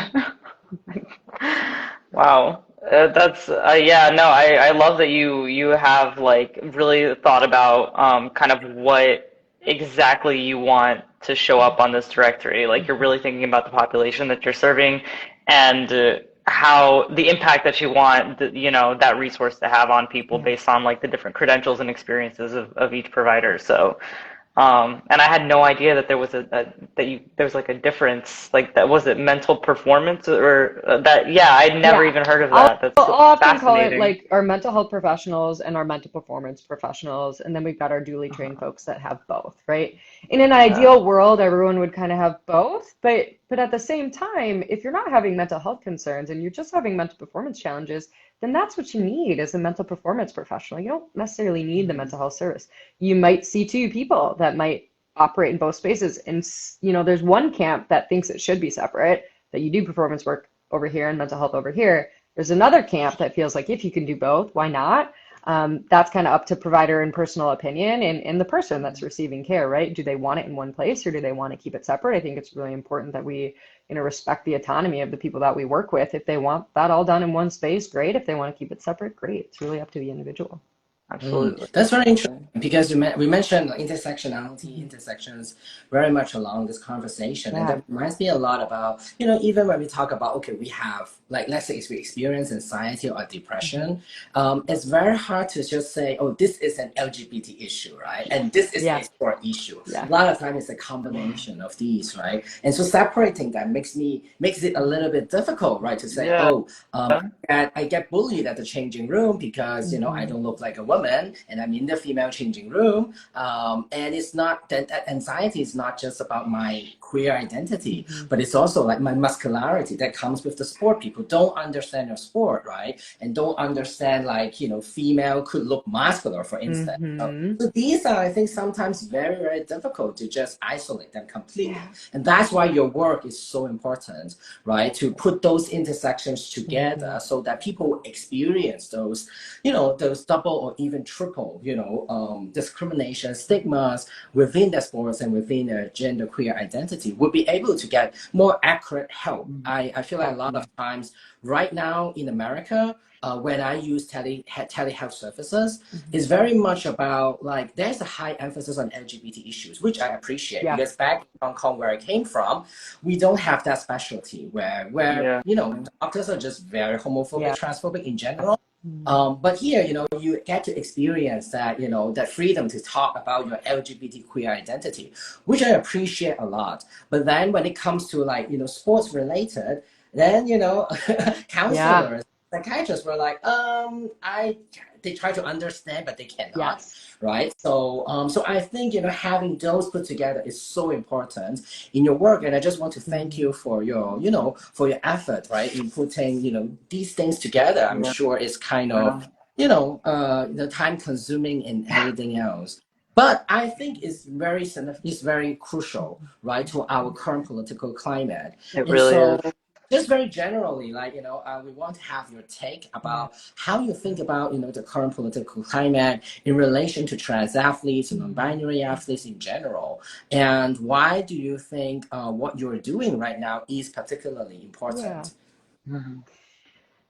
Wow. That's yeah, no, I love that you have like really thought about kind of what exactly you want to show up on this directory. Like you're really thinking about the population that you're serving and how the impact that you want you know that resource to have on people Yeah. based on like the different credentials and experiences of each provider. So and I had no idea that there was there's like a difference, like that was it mental performance or that, yeah, I'd never Yeah. even heard of I'll, that. That's I'll so often call it fascinating. like our mental health professionals and our mental performance professionals. And then we've got our duly trained folks that have both, right? In an Yeah. ideal world, everyone would kind of have both. But at the same time, if you're not having mental health concerns and you're just having mental performance challenges, then that's what you need as a mental performance professional. You don't necessarily need the mental health service. You might see two people that might operate in both spaces. And, there's one camp that thinks it should be separate, that you do performance work over here and mental health over here. There's another camp that feels like if you can do both, why not? That's kind of up to provider and personal opinion and the person that's receiving care, right? Do they want it in one place or do they want to keep it separate? I think it's really important that we, respect the autonomy of the people that we work with. If they want that all done in one space, great. If they want to keep it separate, great. It's really up to the individual. Absolutely. That's very interesting Absolutely. because we mentioned intersectionality, intersections very much along this conversation. And Yeah. that reminds me a lot about, even when we talk about, okay, we have, like, let's say if we experience anxiety or Mhm. depression, it's very hard to just say, oh, this is an LGBT issue, right? And this is a Yeah. sport issue. Yeah. A lot of times it's a combination of these, right? And so separating that makes it a little bit difficult, right? To say, Yeah. oh, I get bullied at the changing room because I Hmm. don't look like a woman and I'm in the female changing room. And it's not that anxiety is not just about my queer identity, Hmm. but it's also like my muscularity that comes with the sport. People don't understand your sport, right? And don't understand like female could look muscular, for instance. Hmm. So these are, I think, sometimes very, very difficult to just isolate them completely. Yeah. And that's why your work is so important, right? To put those intersections Hmm. together so that people experience those, those double or even triple, discrimination, stigmas within their sports and within their gender queer identity would be able to get more accurate help. I feel like a lot of Definitely. times right now in America, when I use telehealth services, Hmm. is very much about like there's a high emphasis on LGBT issues, which I appreciate Yeah. because back in Hong Kong where I came from, we don't have that specialty where Yeah. doctors are just very homophobic, Yeah. transphobic in general. Mm. But here, you get to experience that, that freedom to talk about your LGBT queer identity, which I appreciate a lot. But then when it comes to like, sports related, then, Yeah. counselors, psychiatrists were like, they try to understand, but they cannot, Yes. right? So I think having those put together is so important in your work, and I just want to thank Mhm. you for your for your effort, right, in putting these things together. I'm Yeah. sure it's kind of Yeah. the time consuming and everything else. But I think it's very crucial, right, to our current political climate. It And really so is. just very generally, like, we want to have your take Yeah. about how you think about, the current political climate in relation to trans athletes and Mhm. non-binary athletes in general. And why do you think what you're doing right now is particularly Yeah. important? Mhm.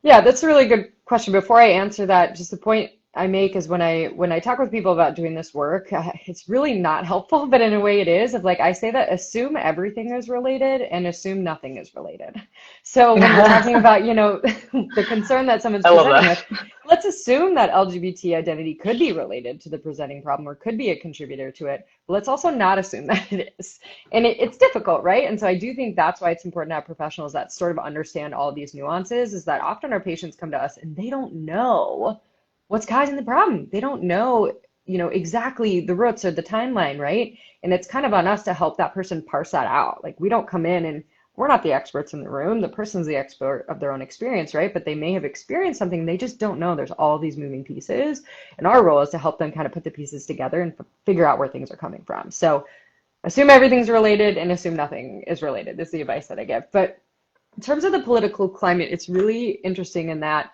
Yeah, that's a really good question. Before I answer that, just the point I make is when I talk with people about doing this work, it's really not helpful, but in a way it is. Of like I say that assume everything is related and assume nothing is related. So when we're talking about, the concern that someone's I love presenting that. with, let's assume that LGBT identity could be related to the presenting problem or could be a contributor to it. But let's also not assume that it is. And it's difficult, right? And so I do think that's why it's important to have professionals that sort of understand all of these nuances, is that often our patients come to us and they don't know what's causing the problem. They don't know, exactly the roots or the timeline, right? And it's kind of on us to help that person parse that out. Like we don't come in and we're not the experts in the room. The person's the expert of their own experience, right? But they may have experienced something they just don't know. There's all these moving pieces. And our role is to help them kind of put the pieces together and figure out where things are coming from. So assume everything's related and assume nothing is related. This is the advice that I give. But in terms of the political climate, it's really interesting in that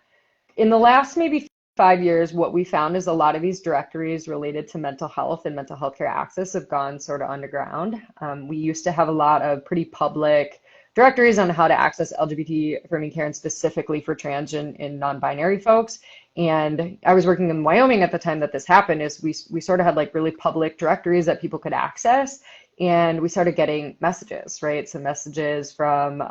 in the last maybe 5 years, what we found is a lot of these directories related to mental health and mental health care access have gone sort of underground. We used to have a lot of pretty public directories on how to access LGBT affirming care and specifically for trans and non-binary folks. And I was working in Wyoming at the time that this happened is we sort of had like really public directories that people could access. And we started getting messages, right? So messages from,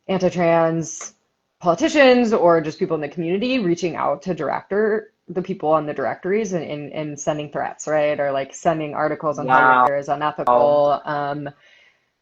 anti-trans politicians or just people in the community reaching out to the people on the directories and sending threats, right? Or like sending articles on how care is unethical,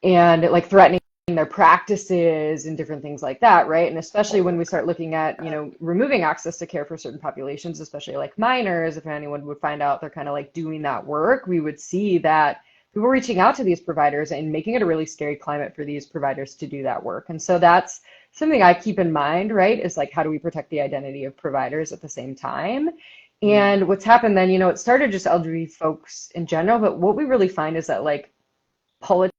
and like threatening their practices and different things like that, right? And especially when we start looking at, removing access to care for certain populations, especially like minors, if anyone would find out they're kind of like doing that work, we would see that people were reaching out to these providers and making it a really scary climate for these providers to do that work. And so that's something I keep in mind, right? Is like, how do we protect the identity of providers at the same time? And what's happened then, it started just LGBT folks in general, but what we really find is that like politics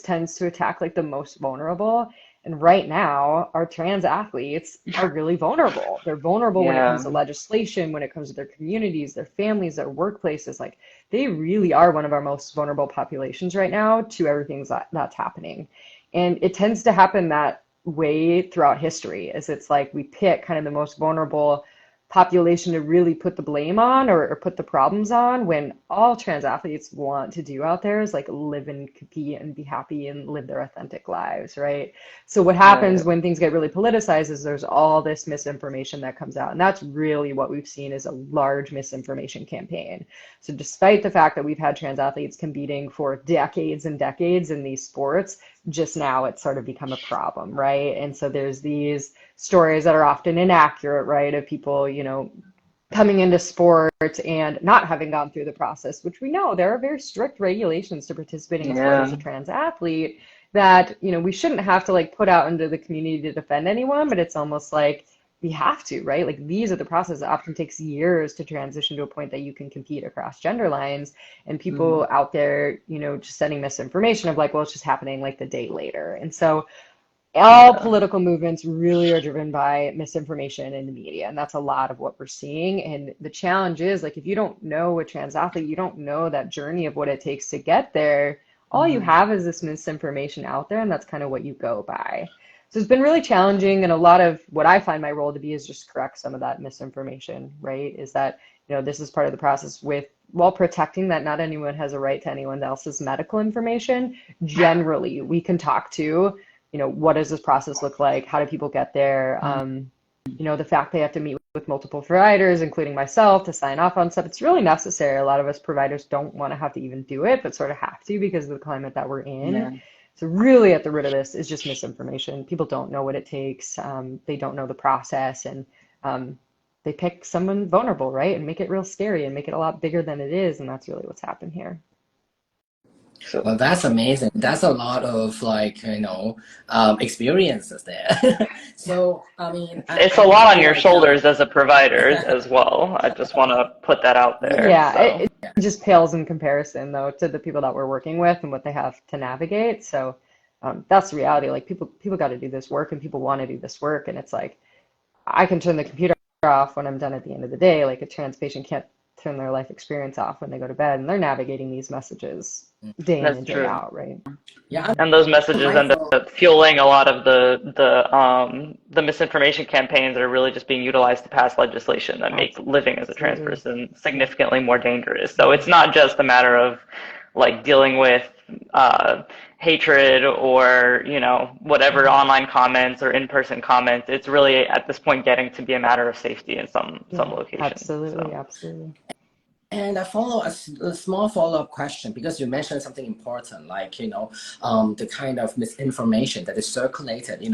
tends to attack like the most vulnerable. And right now, our trans athletes are really vulnerable. They're vulnerable when it comes to legislation, when it comes to their communities, their families, their workplaces. Like they really are one of our most vulnerable populations right now to everything that's happening. And it tends to happen that way throughout history, is it's like we pick kind of the most vulnerable population to really put the blame on or put the problems on, when all trans athletes want to do out there is like live and compete and be happy and live their authentic lives, right? So what happens when things get really politicized is there's all this misinformation that comes out, and that's really what we've seen is a large misinformation campaign. So despite the fact that we've had trans athletes competing for decades and decades in these sports, just now it's sort of become a problem, right? And so there's these stories that are often inaccurate, right, of people, coming into sports and not having gone through the process, which we know there are very strict regulations to participating in sport as a trans athlete that, we shouldn't have to like put out into the community to defend anyone, but it's almost like we have to, right? Like these are the processes. It often takes years to transition to a point that you can compete across gender lines, and people out there, just sending misinformation of like, well, it's just happening like the day later. And so all political movements really are driven by misinformation in the media, and that's a lot of what we're seeing. And the challenge is like, if you don't know a trans athlete, you don't know that journey of what it takes to get there, all you have is this misinformation out there, and that's kind of what you go by. So it's been really challenging, and a lot of what I find my role to be is just correct some of that misinformation, right? Is that, this is part of the process while protecting that not anyone has a right to anyone else's medical information. Generally, we can talk to, what does this process look like? How do people get there? The fact they have to meet with multiple providers, including myself, to sign off on stuff, it's really necessary. A lot of us providers don't want to have to even do it, but sort of have to because of the climate that we're in. So really at the root of this is just misinformation. People don't know what it takes. They don't know the process, and they pick someone vulnerable, right? And make it real scary and make it a lot bigger than it is. And that's really what's happened here. Well, that's amazing. That's a lot of experiences there. So, I mean, it's a lot on your shoulders as a provider as well. I just want to put that out there. Yeah, so. It just pales in comparison though to the people that we're working with and what they have to navigate. So that's the reality. Like people got to do this work, and people want to do this work, and it's like I can turn the computer off when I'm done at the end of the day. Like a trans patient can't turn their life experience off when they go to bed, and they're navigating these messages day in and day out, right? Yeah, and those messages end up fueling a lot of the misinformation campaigns that are really just being utilized to pass legislation that make living as a trans person significantly more dangerous. So it's not just a matter of like dealing with hatred or whatever online comments or in-person comments. It's really at this point getting to be a matter of safety in some locations. Absolutely. And I follow a small follow-up question because you mentioned something important, like, the kind of misinformation that is circulated,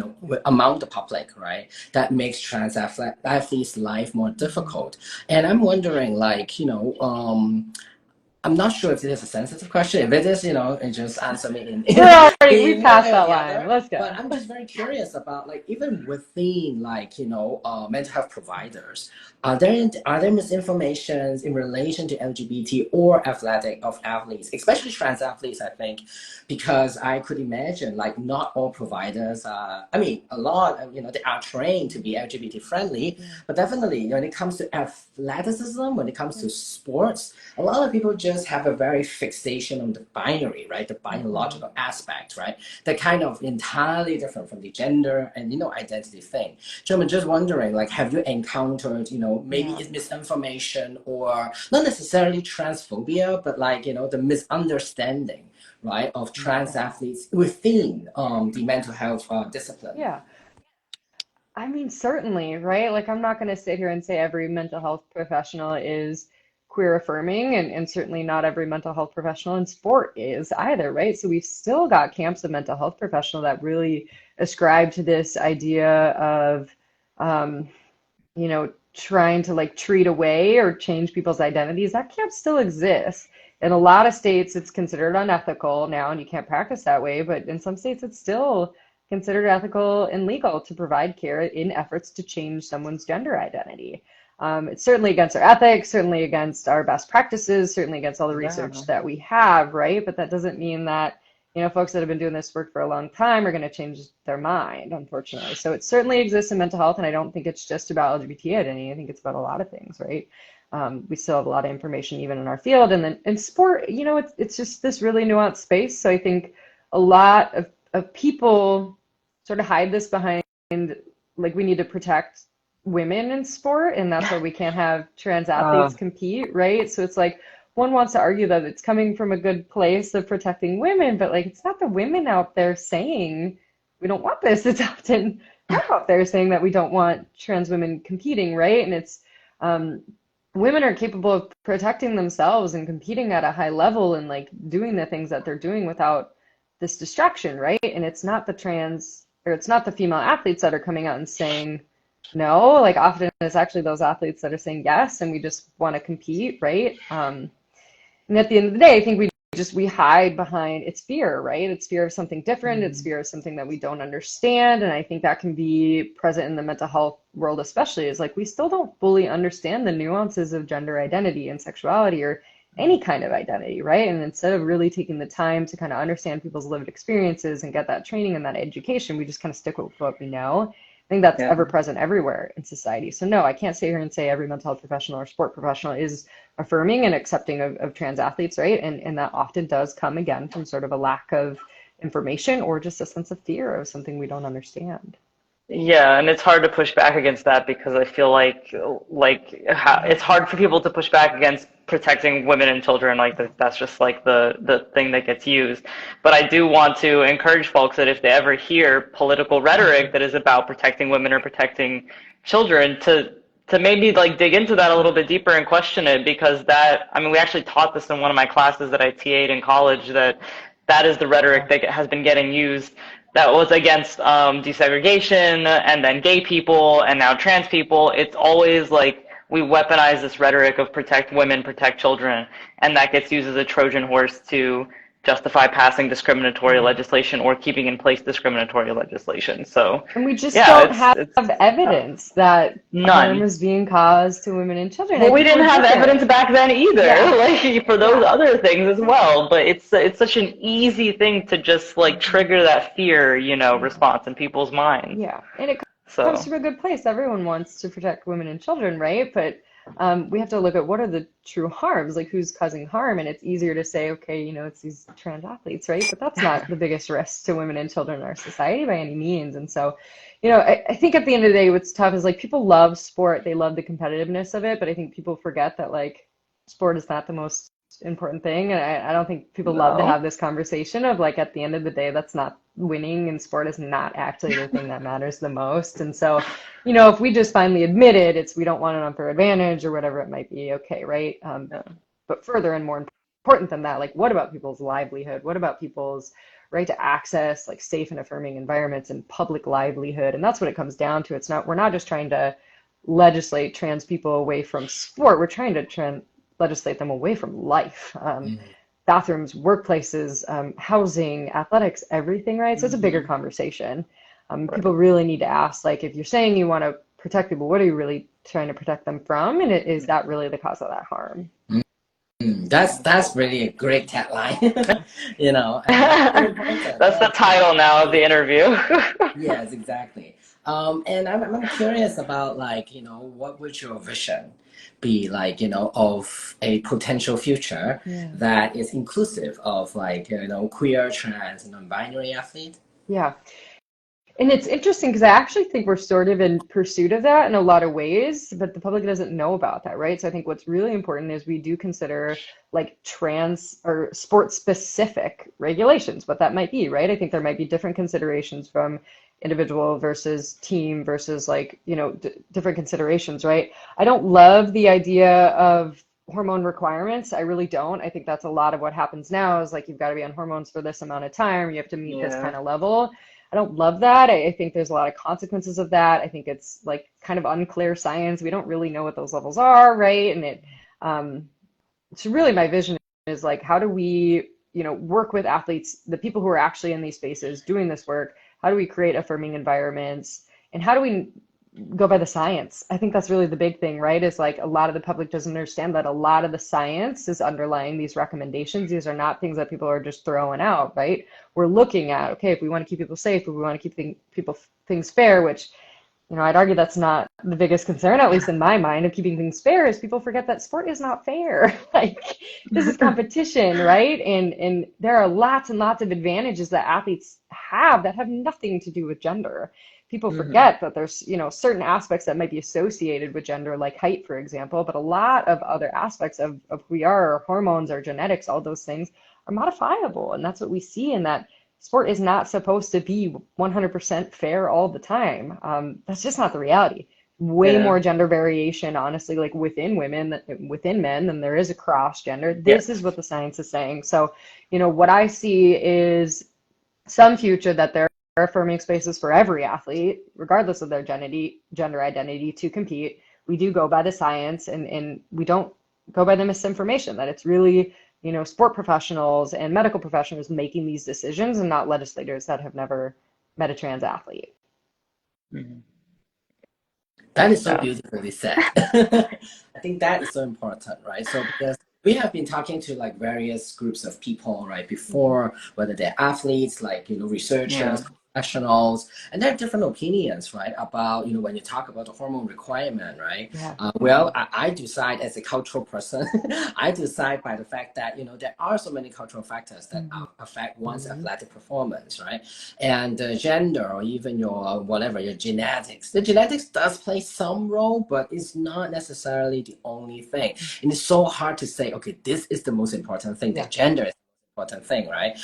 among the public, right? That makes trans athletes' life more difficult. And I'm wondering, like, I'm not sure if this is a sensitive question. If it is, and just answer me in, We in one passed way or that the line. other. Let's But go. I'm just very curious about, like, even within, like, mental health providers, are there misinformations in relation to LGBT or athletes, especially trans athletes? I think, because I could imagine, like, not all providers are. I mean, a lot, they are trained to be LGBT friendly, but definitely when it comes to athleticism, when it comes to sports, a lot of people just have a very fixation on the binary, right? The biological aspect, right? They're kind of entirely different from the gender and, identity thing. So I'm just wondering, like, have you encountered, maybe Yeah. it's misinformation or not necessarily transphobia, but, like, the misunderstanding, right, of trans athletes within the mental health discipline? Yeah. I mean, certainly, right? Like, I'm not going to sit here and say every mental health professional is queer affirming, and certainly not every mental health professional in sport is either, right? So we've still got camps of mental health professional that really ascribe to this idea of, um, trying to like treat away or change people's identities. That camp still exists. In a lot of states, it's considered unethical now, and you can't practice that way. But in some states, it's still considered ethical and legal to provide care in efforts to change someone's gender identity. It's certainly against our ethics, certainly against our best practices, certainly against all the research Yeah. that we have, right? But that doesn't mean that, folks that have been doing this work for a long time are going to change their mind, unfortunately. So it certainly exists in mental health, and I don't think it's just about LGBT identity. I think it's about a lot of things, right? We still have a lot of information even in our field, and then in sport, it's just this really nuanced space. So I think a lot of people sort of hide this behind, like, we need to protect women in sport, and that's why we can't have trans athletes compete, right? So it's like one wants to argue that it's coming from a good place of protecting women, but like it's not the women out there saying we don't want this. It's often men out there saying that we don't want trans women competing, right? And it's um, women are capable of protecting themselves and competing at a high level and like doing the things that they're doing without this distraction, right? And it's not the trans or it's not the female athletes that are coming out and saying no. Like often it's actually those athletes that are saying yes, and we just want to compete, right? And at the end of the day, I think we hide behind it's fear, right? It's fear of something different. It's fear of something that we don't understand. And I think that can be present in the mental health world, especially is like we still don't fully understand the nuances of gender identity and sexuality or any kind of identity, right? And instead of really taking the time to kind of understand people's lived experiences and get that training and that education, we just kind of stick with what we know. I think that's Yeah. ever present everywhere in society. So no, I can't sit here and say every mental health professional or sport professional is affirming and accepting of trans athletes, right? And that often does come again from sort of a lack of information or just a sense of fear of something we don't understand. Yeah, and it's hard to push back against that because I feel it's hard for people to push back against protecting women and children. Like that's just like the thing that gets used. But I do want to encourage folks that if they ever hear political rhetoric that is about protecting women or protecting children, to maybe like dig into that a little bit deeper and question it, because that, I mean, we actually taught this in one of my classes that I TA'd in college, that is the rhetoric that has been getting used that was against desegregation and then gay people and now trans people. It's always like we weaponize this rhetoric of protect women, protect children, and that gets used as a Trojan horse to justify passing discriminatory legislation or keeping in place discriminatory legislation. So, And we just yeah, don't have it's evidence that harm none. is being caused to women and children. I Well, we think didn't we're have different. evidence back then either, Yeah, like for those yeah, other things as well. But it's such an easy thing to just like trigger that fear, response in people's minds. yeah. And it comes So, from a good place. Everyone wants to protect women and children, right? But we have to look at what are the true harms, like who's causing harm. And it's easier to say, okay, it's these trans athletes, right? But that's not the biggest risk to women and children in our society by any means. And so, I think at the end of the day, what's tough is like people love sport, they love the competitiveness of it, but I think people forget that like sport is not the most important thing. And I don't think people love to no. have this conversation of like at the end of the day, that's not winning in sport is not actually the thing that matters the most. And so, if we just finally admit it, it's we don't want an unfair advantage or whatever it might be, okay, right? but further and more important than that, like what about people's livelihood? What about people's right to access like safe and affirming environments and public livelihood? And that's what it comes down to. It's not, we're not just trying to legislate trans people away from sport. We're trying to legislate them away from life. Bathrooms, workplaces, housing, athletics, everything, right? So it's a bigger conversation. People really need to ask, like, if you're saying you want to protect people, what are you really trying to protect them from? And is that really the cause of that harm? That's really a great tagline. You know, That's the title now of the interview. Yes, exactly. And I'm curious about, like, you know, what would your vision be, like, you know, of a potential future that is inclusive of, like, you know, queer, trans, and non-binary athlete? Yeah. And it's interesting because I actually think we're sort of in pursuit of that in a lot of ways, but the public doesn't know about that, right? So I think what's really important is we do consider like trans or sport specific regulations, what that might be, right? I think there might be different considerations from individual versus team versus like, you know, different considerations, right? I don't love the idea of hormone requirements. I really don't. I think that's a lot of what happens now is like you've got to be on hormones for this amount of time, you have to meet this kind of level. I don't love that. I think there's a lot of consequences of that. I think it's like kind of unclear science. We don't really know what those levels are, right? And it's really my vision is like, how do we, you know, work with athletes, the people who are actually in these spaces doing this work? How do we create affirming environments? And how do we go by the science? I think that's really the big thing, right? Is like a lot of the public doesn't understand that a lot of the science is underlying these recommendations. These are not things that people are just throwing out, right? We're looking at, okay, if we want to keep people safe, if we want to keep things fair, which, you know, I'd argue that's not the biggest concern, at least in my mind, of keeping things fair, is people forget that sport is not fair. Like, this is competition, right? And there are lots and lots of advantages that athletes have that have nothing to do with gender. People forget that there's, you know, certain aspects that might be associated with gender, like height, for example, but a lot of other aspects of who we are, our hormones, our genetics, all those things are modifiable. And that's what we see in that sport is not supposed to be 100% fair all the time. That's just not the reality. Way more gender variation, honestly, like within within men than there is across gender. This is what the science is saying. So, you know, what I see is some future that there are affirming spaces for every athlete, regardless of their gender identity, to compete. We do go by the science, and we don't go by the misinformation that it's really, you know, sport professionals and medical professionals making these decisions and not legislators that have never met a trans athlete. That is so beautifully said. I think that is so important, right? So because we have been talking to like various groups of people, right, before, whether they're athletes, like, you know, researchers, professionals, and there are different opinions, right, about, you know, when you talk about the hormone requirement, right? Well, I decide as a cultural person, I decide by the fact that, you know, there are so many cultural factors that affect one's athletic performance, right? And gender, or even your whatever, your genetics. The genetics does play some role, but it's not necessarily the only thing. And it's so hard to say, okay, this is the most important thing, that gender is important thing, right?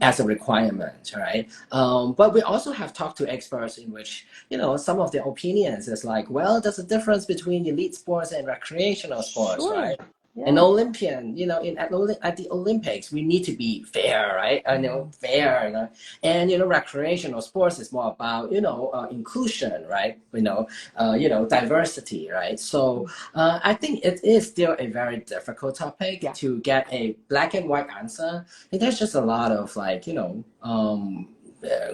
As a requirement, right? But we also have talked to experts in which, you know, some of their opinions is like, well, there's a difference between elite sports and recreational sports, right? An Olympian, you know, at the Olympics, we need to be fair, right? You know, fair, you know, and, you know, recreational sports is more about, you know, inclusion, right? You know, diversity, right? So I think it is still a very difficult topic to get a black and white answer. And there's just a lot of, like, you know,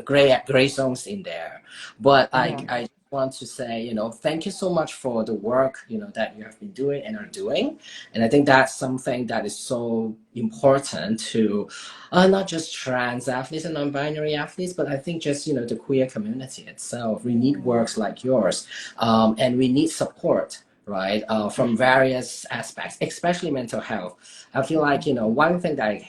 gray zones in there. But I want to say, you know, thank you so much for the work, you know, that you have been doing and are doing. And I think that's something that is so important to not just trans athletes and non-binary athletes, but I think just, you know, the queer community itself. We need works like yours, and we need support, right, from various aspects, especially mental health. I feel like, you know, one thing that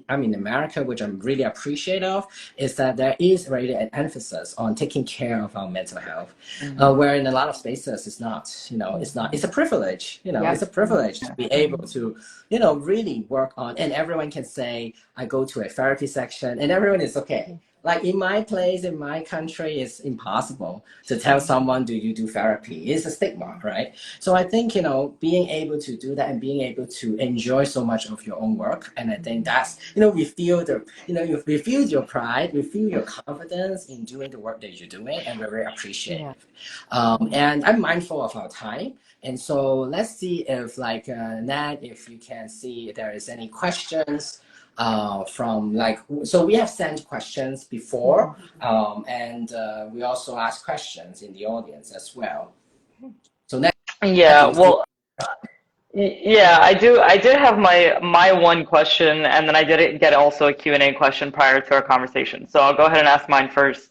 I'm in America, which I'm really appreciative of, is that there is really an emphasis on taking care of our mental health, where in a lot of spaces it's not, you know, it's a privilege, you know, it's a privilege to be able to, you know, really work on, and everyone can say, I go to a therapy section and everyone is okay. like in my place, in my country, it's impossible to tell someone, do you do therapy? It's a stigma, right? So I think, being able to do that and being able to enjoy so much of your own work. And I think that's, we feel we feel your pride, we feel your confidence in doing the work that you're doing, and we're very Yeah. appreciative. And I'm mindful of our time. And so let's see if like, Nat, if you can see if there is any questions from like, so we have sent questions before, and we also ask questions in the audience as well. So Nat, do Yeah, you still? well, yeah, I did have my one question, and then I did get also a Q&A question prior to our conversation. So I'll go ahead and ask mine first,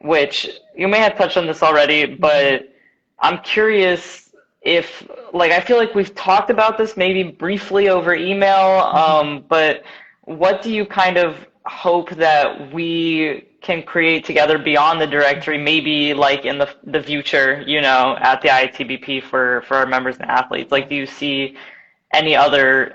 which you may have touched on this already, but I'm curious if, like, I feel like we've talked about this maybe briefly over email, but what do you kind of hope that we can create together beyond the directory, maybe like in the future, at the IATBP for our members and athletes? Like, do you see any other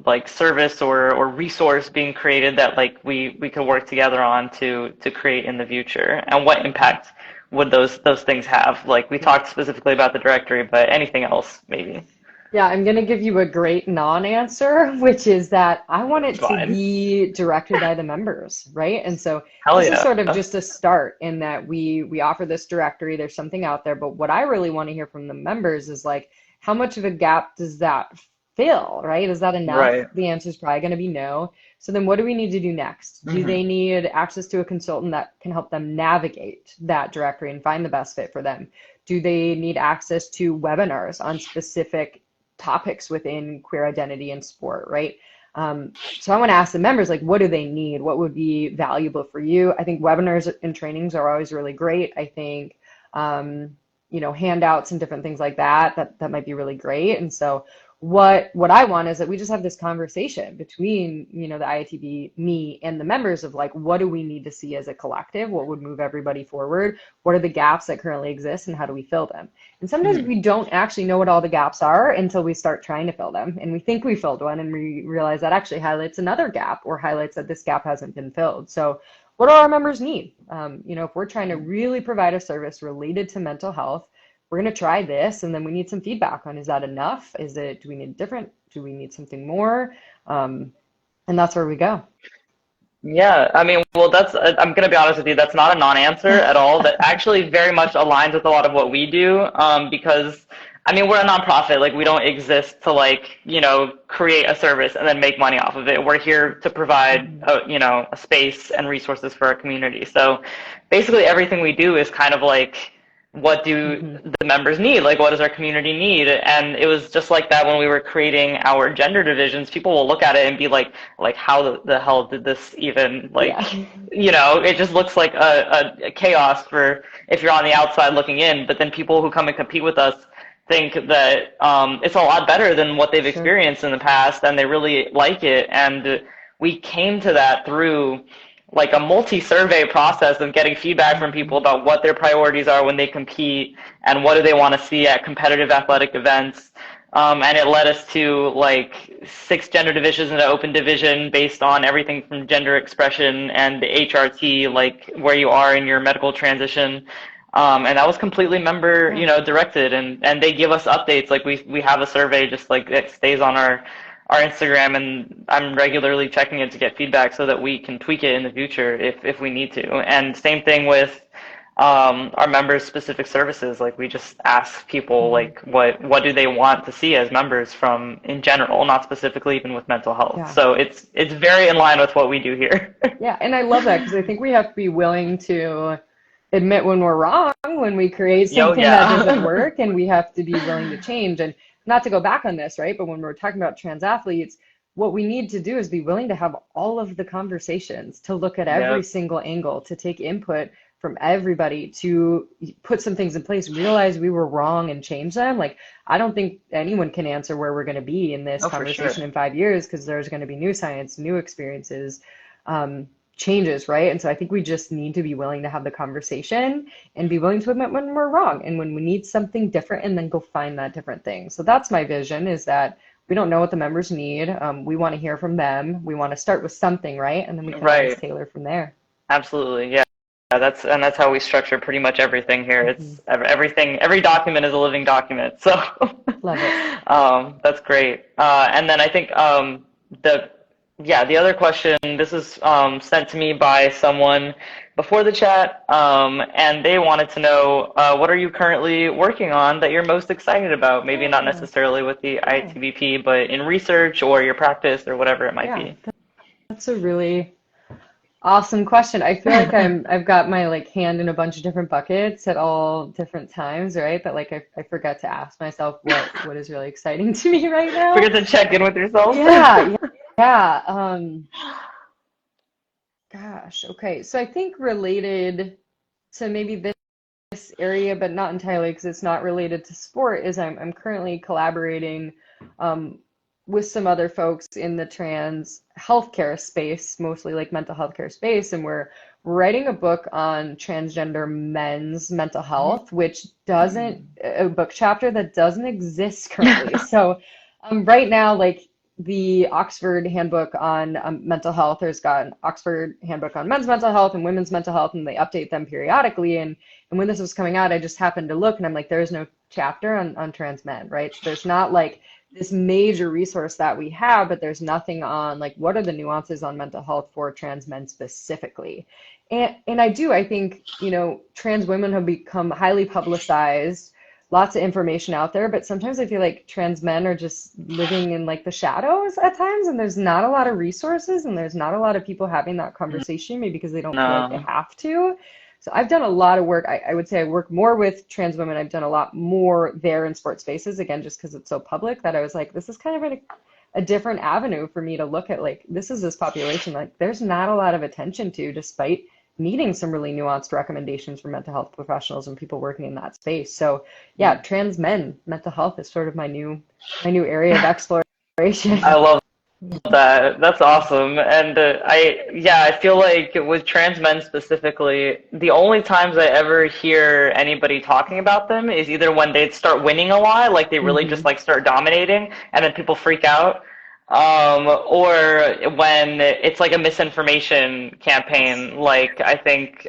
like service or resource being created that like we could work together on to create in the future? And what impact would those things have? Like, we talked specifically about the directory, but anything else maybe? Yeah, I'm going to give you a great non-answer, which is that I want it to Fine. be directed by the members, right? And so Hell this is yeah. sort of just a start in that we offer this directory, there's something out there, but what I really want to hear from the members is like, how much of a gap does that fill, right? Is that enough? Right. The answer is probably going to be no. So then what do we need to do next? Do Hmm. they need access to a consultant that can help them navigate that directory and find the best fit for them? Do they need access to webinars on specific topics within queer identity and sport, right? So I want to ask the members, like, what do they need? What would be valuable for you? I think webinars and trainings are always really great. I think, handouts and different things like that might be really great. And so what I want is that we just have this conversation between, the IATB, me, and the members of like, what do we need to see as a collective? What would move everybody forward? What are the gaps that currently exist and how do we fill them? And sometimes we don't actually know what all the gaps are until we start trying to fill them. And we think we filled one and we realize that actually highlights another gap or highlights that this gap hasn't been filled. So what do our members need? If we're trying to really provide a service related to mental health, we're going to try this and then we need some feedback on, is that enough? Do we need different? Do we need something more? And that's where we go. Yeah, I mean, well, I'm going to be honest with you, that's not a non-answer at all. That actually very much aligns with a lot of what we do, because, I mean, we're a nonprofit. Like, we don't exist to, like, create a service and then make money off of it. We're here to provide, a space and resources for our community. So basically everything we do is kind of like, what do Mm-hmm. the members need? Like, what does our community need? And it was just like that when we were creating our gender divisions. People will look at it and be like, how the hell did this even, Yeah. like, it just looks like a chaos for if you're on the outside looking in. But then people who come and compete with us think that it's a lot better than what they've Sure. experienced in the past, and they really like it. And we came to that through like a multi-survey process of getting feedback from people about what their priorities are when they compete and what do they want to see at competitive athletic events. And it led us to like 6 gender divisions in an open division based on everything from gender expression and the HRT, like where you are in your medical transition. And that was completely member, Yeah. directed, and they give us updates. Like we have a survey just like that stays on our Instagram, and I'm regularly checking it to get feedback so that we can tweak it in the future if we need to. And same thing with our members specific services. Like, we just ask people Mm-hmm. like what do they want to see as members from in general, not specifically even with mental health. Yeah. So it's very in line with what we do here. Yeah. And I love that because I think we have to be willing to admit when we're wrong, when we create Yo, something that doesn't yeah. work, and we have to be willing to change. And not to go back on this, right? But when we're talking about trans athletes, what we need to do is be willing to have all of the conversations, to look at every Yep, single angle, to take input from everybody, to put some things in place, realize we were wrong and change them. Like, I don't think anyone can answer where we're going to be in this oh for sure. conversation in 5 years because there's going to be new science, new experiences, um, changes, right? And so I think we just need to be willing to have the conversation and be willing to admit when we're wrong and when we need something different and then go find that different thing. So that's my vision, is that we don't know what the members need. We want to hear from them. We want to start with something, right? And then we can always Right. tailor from there. Absolutely, yeah. That's how we structure pretty much everything here. Hmm. It's everything. Every document is a living document. So Love it. that's great. And then I think the the other question. This is sent to me by someone before the chat, and they wanted to know what are you currently working on that you're most excited about? Maybe not Yeah, necessarily with the yeah, IATBP, but in research or your practice or whatever it might yeah. be. That's a really awesome question. I feel like I've got my like hand in a bunch of different buckets at all different times, right? But like I forget to ask myself what is really exciting to me right now. Forget to check in with yourself. Yeah, yeah, yeah. Gosh, okay. So I think related to maybe this area, but not entirely because it's not related to sport, is I'm currently collaborating um, with some other folks in the trans healthcare space, mostly like mental health care space, and we're writing a book on transgender men's mental health, which doesn't, a book chapter that doesn't exist currently. So right now, like the Oxford Handbook on mental health, there's got an Oxford Handbook on men's mental health and women's mental health, and they update them periodically. And when this was coming out, I just happened to look and I'm like, there's no chapter on trans men, right? So there's not like this major resource that we have, but there's nothing on like what are the nuances on mental health for trans men specifically. And I think, you know, trans women have become highly publicized, lots of information out there, but sometimes I feel like trans men are just living in like the shadows at times, and there's not a lot of resources and there's not a lot of people having that conversation, maybe because they don't feel like they No. have to. So I've done a lot of work. I would say I work more with trans women. I've done a lot more there in sports spaces, again, just because it's so public that I was like, this is kind of a different avenue for me to look at. Like, this is this population, like, there's not a lot of attention to, despite needing some really nuanced recommendations from mental health professionals and people working in that space. So yeah, trans men, mental health is sort of my new area of exploration. I love that. That's awesome. And I feel like with trans men specifically, the only times I ever hear anybody talking about them is either when they start winning a lot, like they really just Hmm. like start dominating, and then people freak out, or when it's like a misinformation campaign. Like I think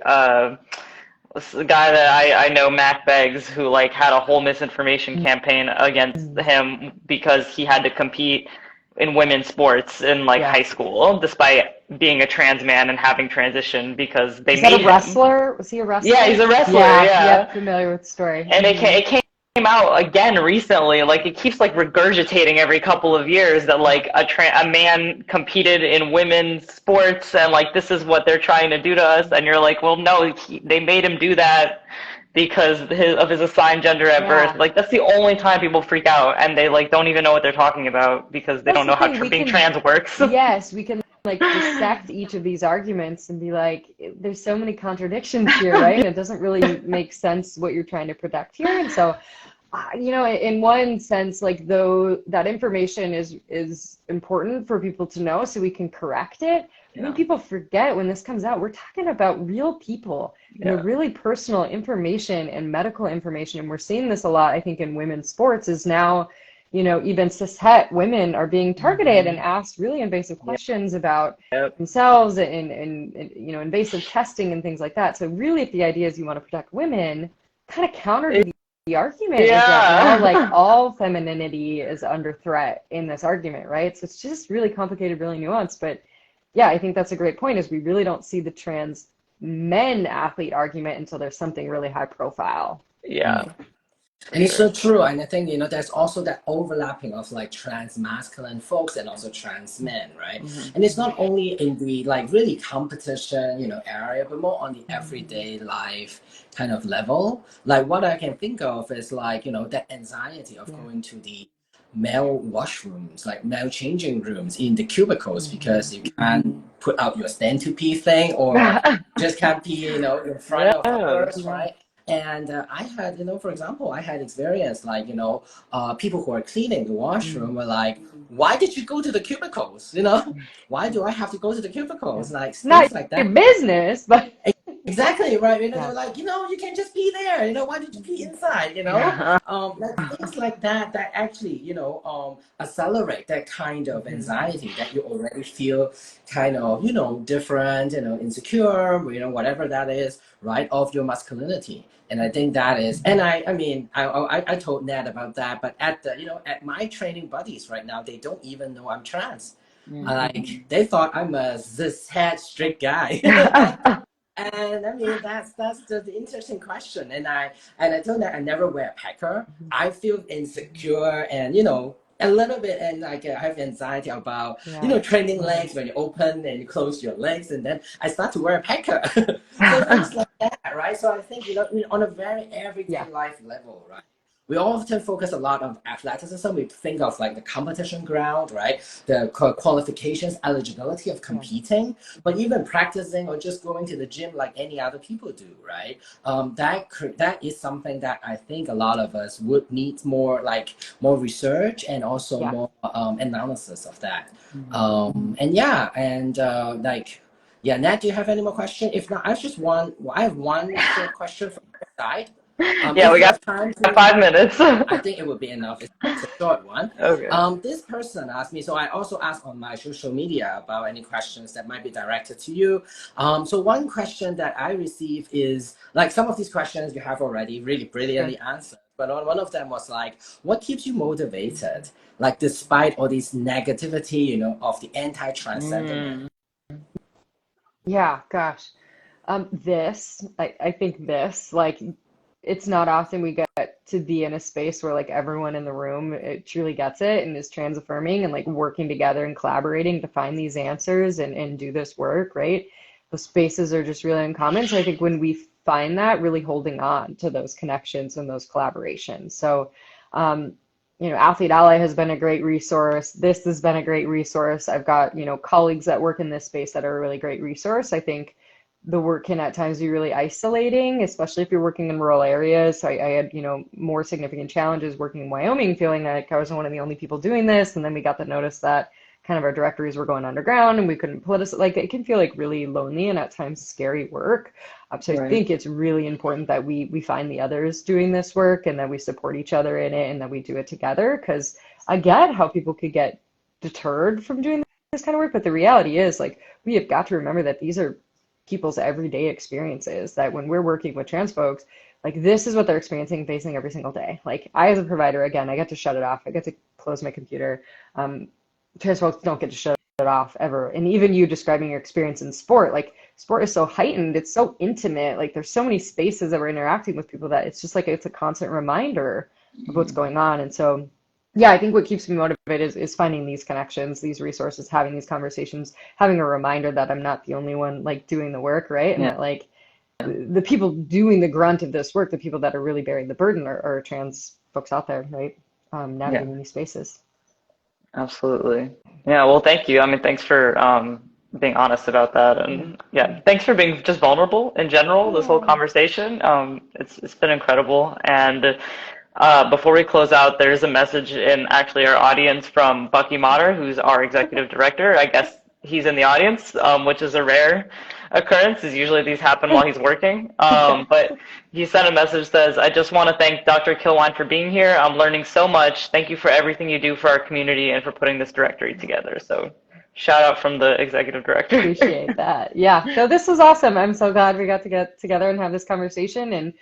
this guy that I know, Mac Beggs, who like had a whole misinformation campaign against him because he had to compete in women's sports in like Yeah. high school, despite being a trans man and having transitioned because they Is that a made him. wrestler? Was he a Yeah, he's wrestler? a wrestler. Yeah, yep, Yeah, familiar with the story. and Hmm. it came out again recently. Like it keeps like regurgitating every couple of years that like a man competed in women's sports and like this is what they're trying to do to us, and you're like, well, no, they made him do that because of his assigned gender at birth. Yeah. Like that's the only time people freak out and they like don't even know what they're talking about because they That's don't the know how thing. We being can, trans works. yes, we can like dissect each of these arguments and be like, there's so many contradictions here, right? It doesn't really make sense what you're trying to protect here. And so you know, in one sense, like though that information is important for people to know so we can correct it. I think Yeah. people forget when this comes out, we're talking about real people, you know, Yeah. really personal information and medical information. And we're seeing this a lot, I think, in women's sports is now, you know, even cishet women are being targeted and asked really invasive Yeah. questions about Yep. themselves and you know, invasive testing and things like that. So really, if the idea is you want to protect women, kind of counter to the argument is that now like Yeah. all femininity is under threat in this argument, right? So it's just really complicated, really nuanced. But yeah, I think that's a great point is we really don't see the trans men athlete argument until there's something really high profile. Yeah. And it's Sure. so true. And I think, there's also that overlapping of like trans masculine folks and also trans men, right? Hmm. And it's not only in the like really competition, area, but more on the everyday life kind of level. Like what I can think of is like, that anxiety of Yeah. going to the male washrooms, like male changing rooms in the cubicles Hmm. because you can't put out your stand to pee thing or just can't pee, in front of Yeah. others, Yeah. right? And I had, for example, I had experience like, people who are cleaning the washroom were like, why did you go to the cubicles? Why do I have to go to the Yeah. cubicles? Like Not things like your that. business, but Exactly, right. Yeah. They're like, you can just be there. Why did you be inside? Like things like that that actually, accelerate that kind of Mhm. anxiety that you already feel kind of, different, insecure, whatever that is, right, of your masculinity. And I think that is, and I mean, I told Ned about that, but at my training buddies right now, they don't even know I'm trans. Like they thought I'm a cis het straight guy. And I mean that's the interesting question. And I told that I never wear a packer. I feel insecure and a little bit, and like I have anxiety about Yeah. training legs when you open and you close your legs, and then I start to wear a packer. So things like that, right? So I think on a very everyday Yeah. life level, right? We often focus a lot on athleticism. We think of like the competition ground, right? The qualifications, eligibility of Yeah. competing, but even practicing or just going to the gym like any other people do, right? That is something that I think a lot of us would need more research and also Yeah. more analysis of that. Mhm. And yeah, and yeah, Nat, do you have any more questions? If not, I have one short question from your side. Yeah, If we you got have time to, 5 minutes. I think it would be enough. It's a short one. Okay. This person asked me, so I also asked on my social media about any questions that might be directed to you. So one question that I receive is like some of these questions you have already really Sure. brilliantly answered, but one of them was like, what keeps you motivated? Like despite all this negativity, of the anti-trans sentiment. Mm. Yeah, gosh. I think like, it's not often we get to be in a space where like everyone in the room it truly gets it and is trans affirming and like working together and collaborating to find these answers and do this work, right? Those spaces are just really uncommon. So I think when we find that, really holding on to those connections and those collaborations. So, um, Athlete Ally has been a great resource. This has been a great resource. I've got, colleagues that work in this space that are a really great resource. I think the work can at times be really isolating, especially if you're working in rural areas. So I had, more significant challenges working in Wyoming, feeling like I wasn't one of the only people doing this. And then we got the notice that kind of our directories were going underground and we couldn't like it can feel like really lonely and at times scary work. So I Right. think it's really important that we find the others doing this work and that we support each other in it and that we do it together. Because I get how people could get deterred from doing this kind of work, but the reality is like we have got to remember that these are people's everyday experiences, that when we're working with trans folks, like this is what they're experiencing, facing every single day. Like I, as a provider, again, I get to shut it off. I get to close my computer. Trans folks don't get to shut it off ever. And even you describing your experience in sport, like sport is so heightened, it's so intimate. Like there's so many spaces that we're interacting with people that it's just like it's a constant reminder of what's going on. And so yeah, I think what keeps me motivated is finding these connections, these resources, having these conversations, having a reminder that I'm not the only one like doing the work, right? And Yeah. that like the people doing the grunt of this work, the people that are really bearing the burden are trans folks out there, right? Yeah. Navigating these spaces. Absolutely. Yeah, well, thank you. I mean, thanks for being honest about that, Yeah. and yeah, thanks for being just vulnerable in general. This whole Yeah. conversation, it's been incredible. And before we close out, there's a message in actually our audience from Bucky Motter, who's our executive director. I guess he's in the audience, which is a rare occurrence, is usually these happen while he's working. But he sent a message that says, I just want to thank Dr. Kilwein for being here. I'm learning so much. Thank you for everything you do for our community and for putting this directory together. So shout out from the executive director. Appreciate that. Yeah. No, this was awesome. I'm so glad we got to get together and have this conversation. And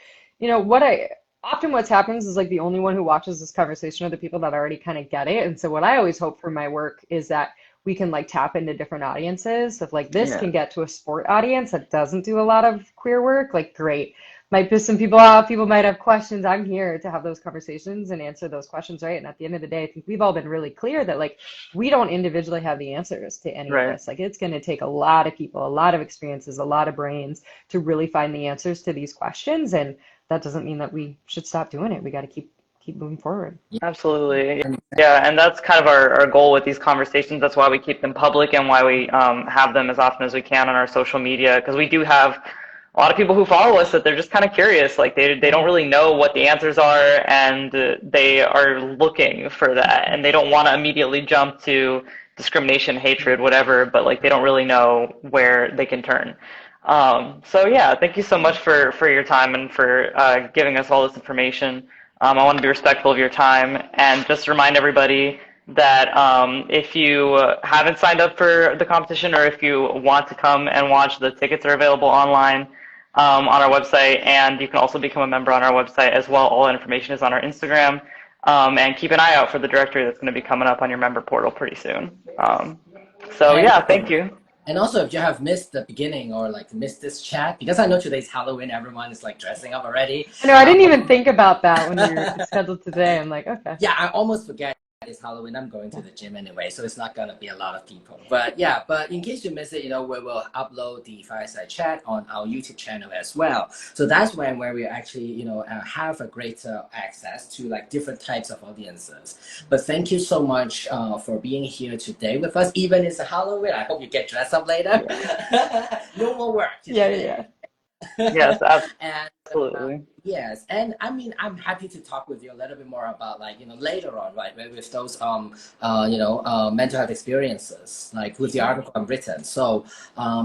what I often what's happens is like the only one who watches this conversation are the people that already kind of get it. And so what I always hope for my work is that we can like tap into different audiences. If like this Yeah. can get to a sport audience that doesn't do a lot of queer work, like great. Might piss some people off. People might have questions. I'm here to have those conversations and answer those questions, right? And at the end of the day, I think we've all been really clear that like we don't individually have the answers to any of Right. this. Like it's going to take a lot of people, a lot of experiences, a lot of brains to really find the answers to these questions. And that doesn't mean that we should stop doing it. We got to keep moving forward. Absolutely. Yeah, and that's kind of our goal with these conversations. That's why we keep them public and why we have them as often as we can on our social media, because we do have a lot of people who follow us that they're just kind of curious. Like they don't really know what the answers are, and they are looking for that, and they don't want to immediately jump to discrimination, hatred, whatever, but like they don't really know where they can turn. So yeah, thank you so much for your time and for giving us all this information. I want to be respectful of your time and just remind everybody that if you haven't signed up for the competition or if you want to come and watch, the tickets are available online on our website, and you can also become a member on our website as well. All information is on our Instagram. And keep an eye out for the directory that's going to be coming up on your member portal pretty soon. So And yeah, thank you. and also, if you have missed the beginning or like missed this chat, because I know today's Halloween, everyone is like dressing up already. I know, I didn't even think about that when we were scheduled today. I'm like, okay. Yeah, I almost forget it's Halloween. I'm going to the gym anyway, so it's not gonna be a lot of people. But yeah, but in case you miss it, we will upload the Fireside Chat on our YouTube channel as well. So that's where we actually, have a greater access to like different types of audiences. But thank you so much for being here today with us. Even it's a Halloween, I hope you get dressed up later. No more work. Yeah. Yes, And absolutely. yes, and I mean, I'm happy to talk with you a little bit more about like, later on, right, with those mental health experiences, like with the article I've written. So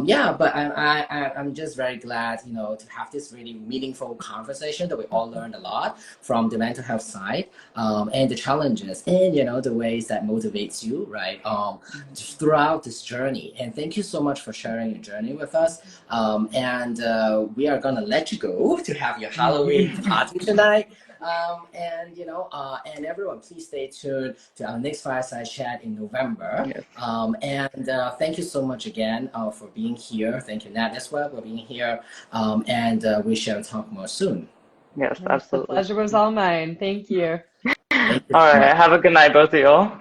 yeah, but I'm just very glad, to have this really meaningful conversation that we all learned a lot from the mental health side, and the challenges and the ways that motivates you, right, throughout this journey. And thank you so much for sharing your journey with us. And we are gonna let you go to have your Halloween party tonight. And everyone, please stay tuned to our next Fireside Chat in November. Yes. And thank you so much again for being here. Thank you, Nat, as well, for being here. And we shall talk more soon. Yes, The absolutely. pleasure was all mine. Thank you. Thank you All so much. right. Have a good night, both of y'all.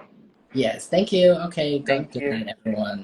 Yes, thank you. Okay, Thank good you. night, everyone.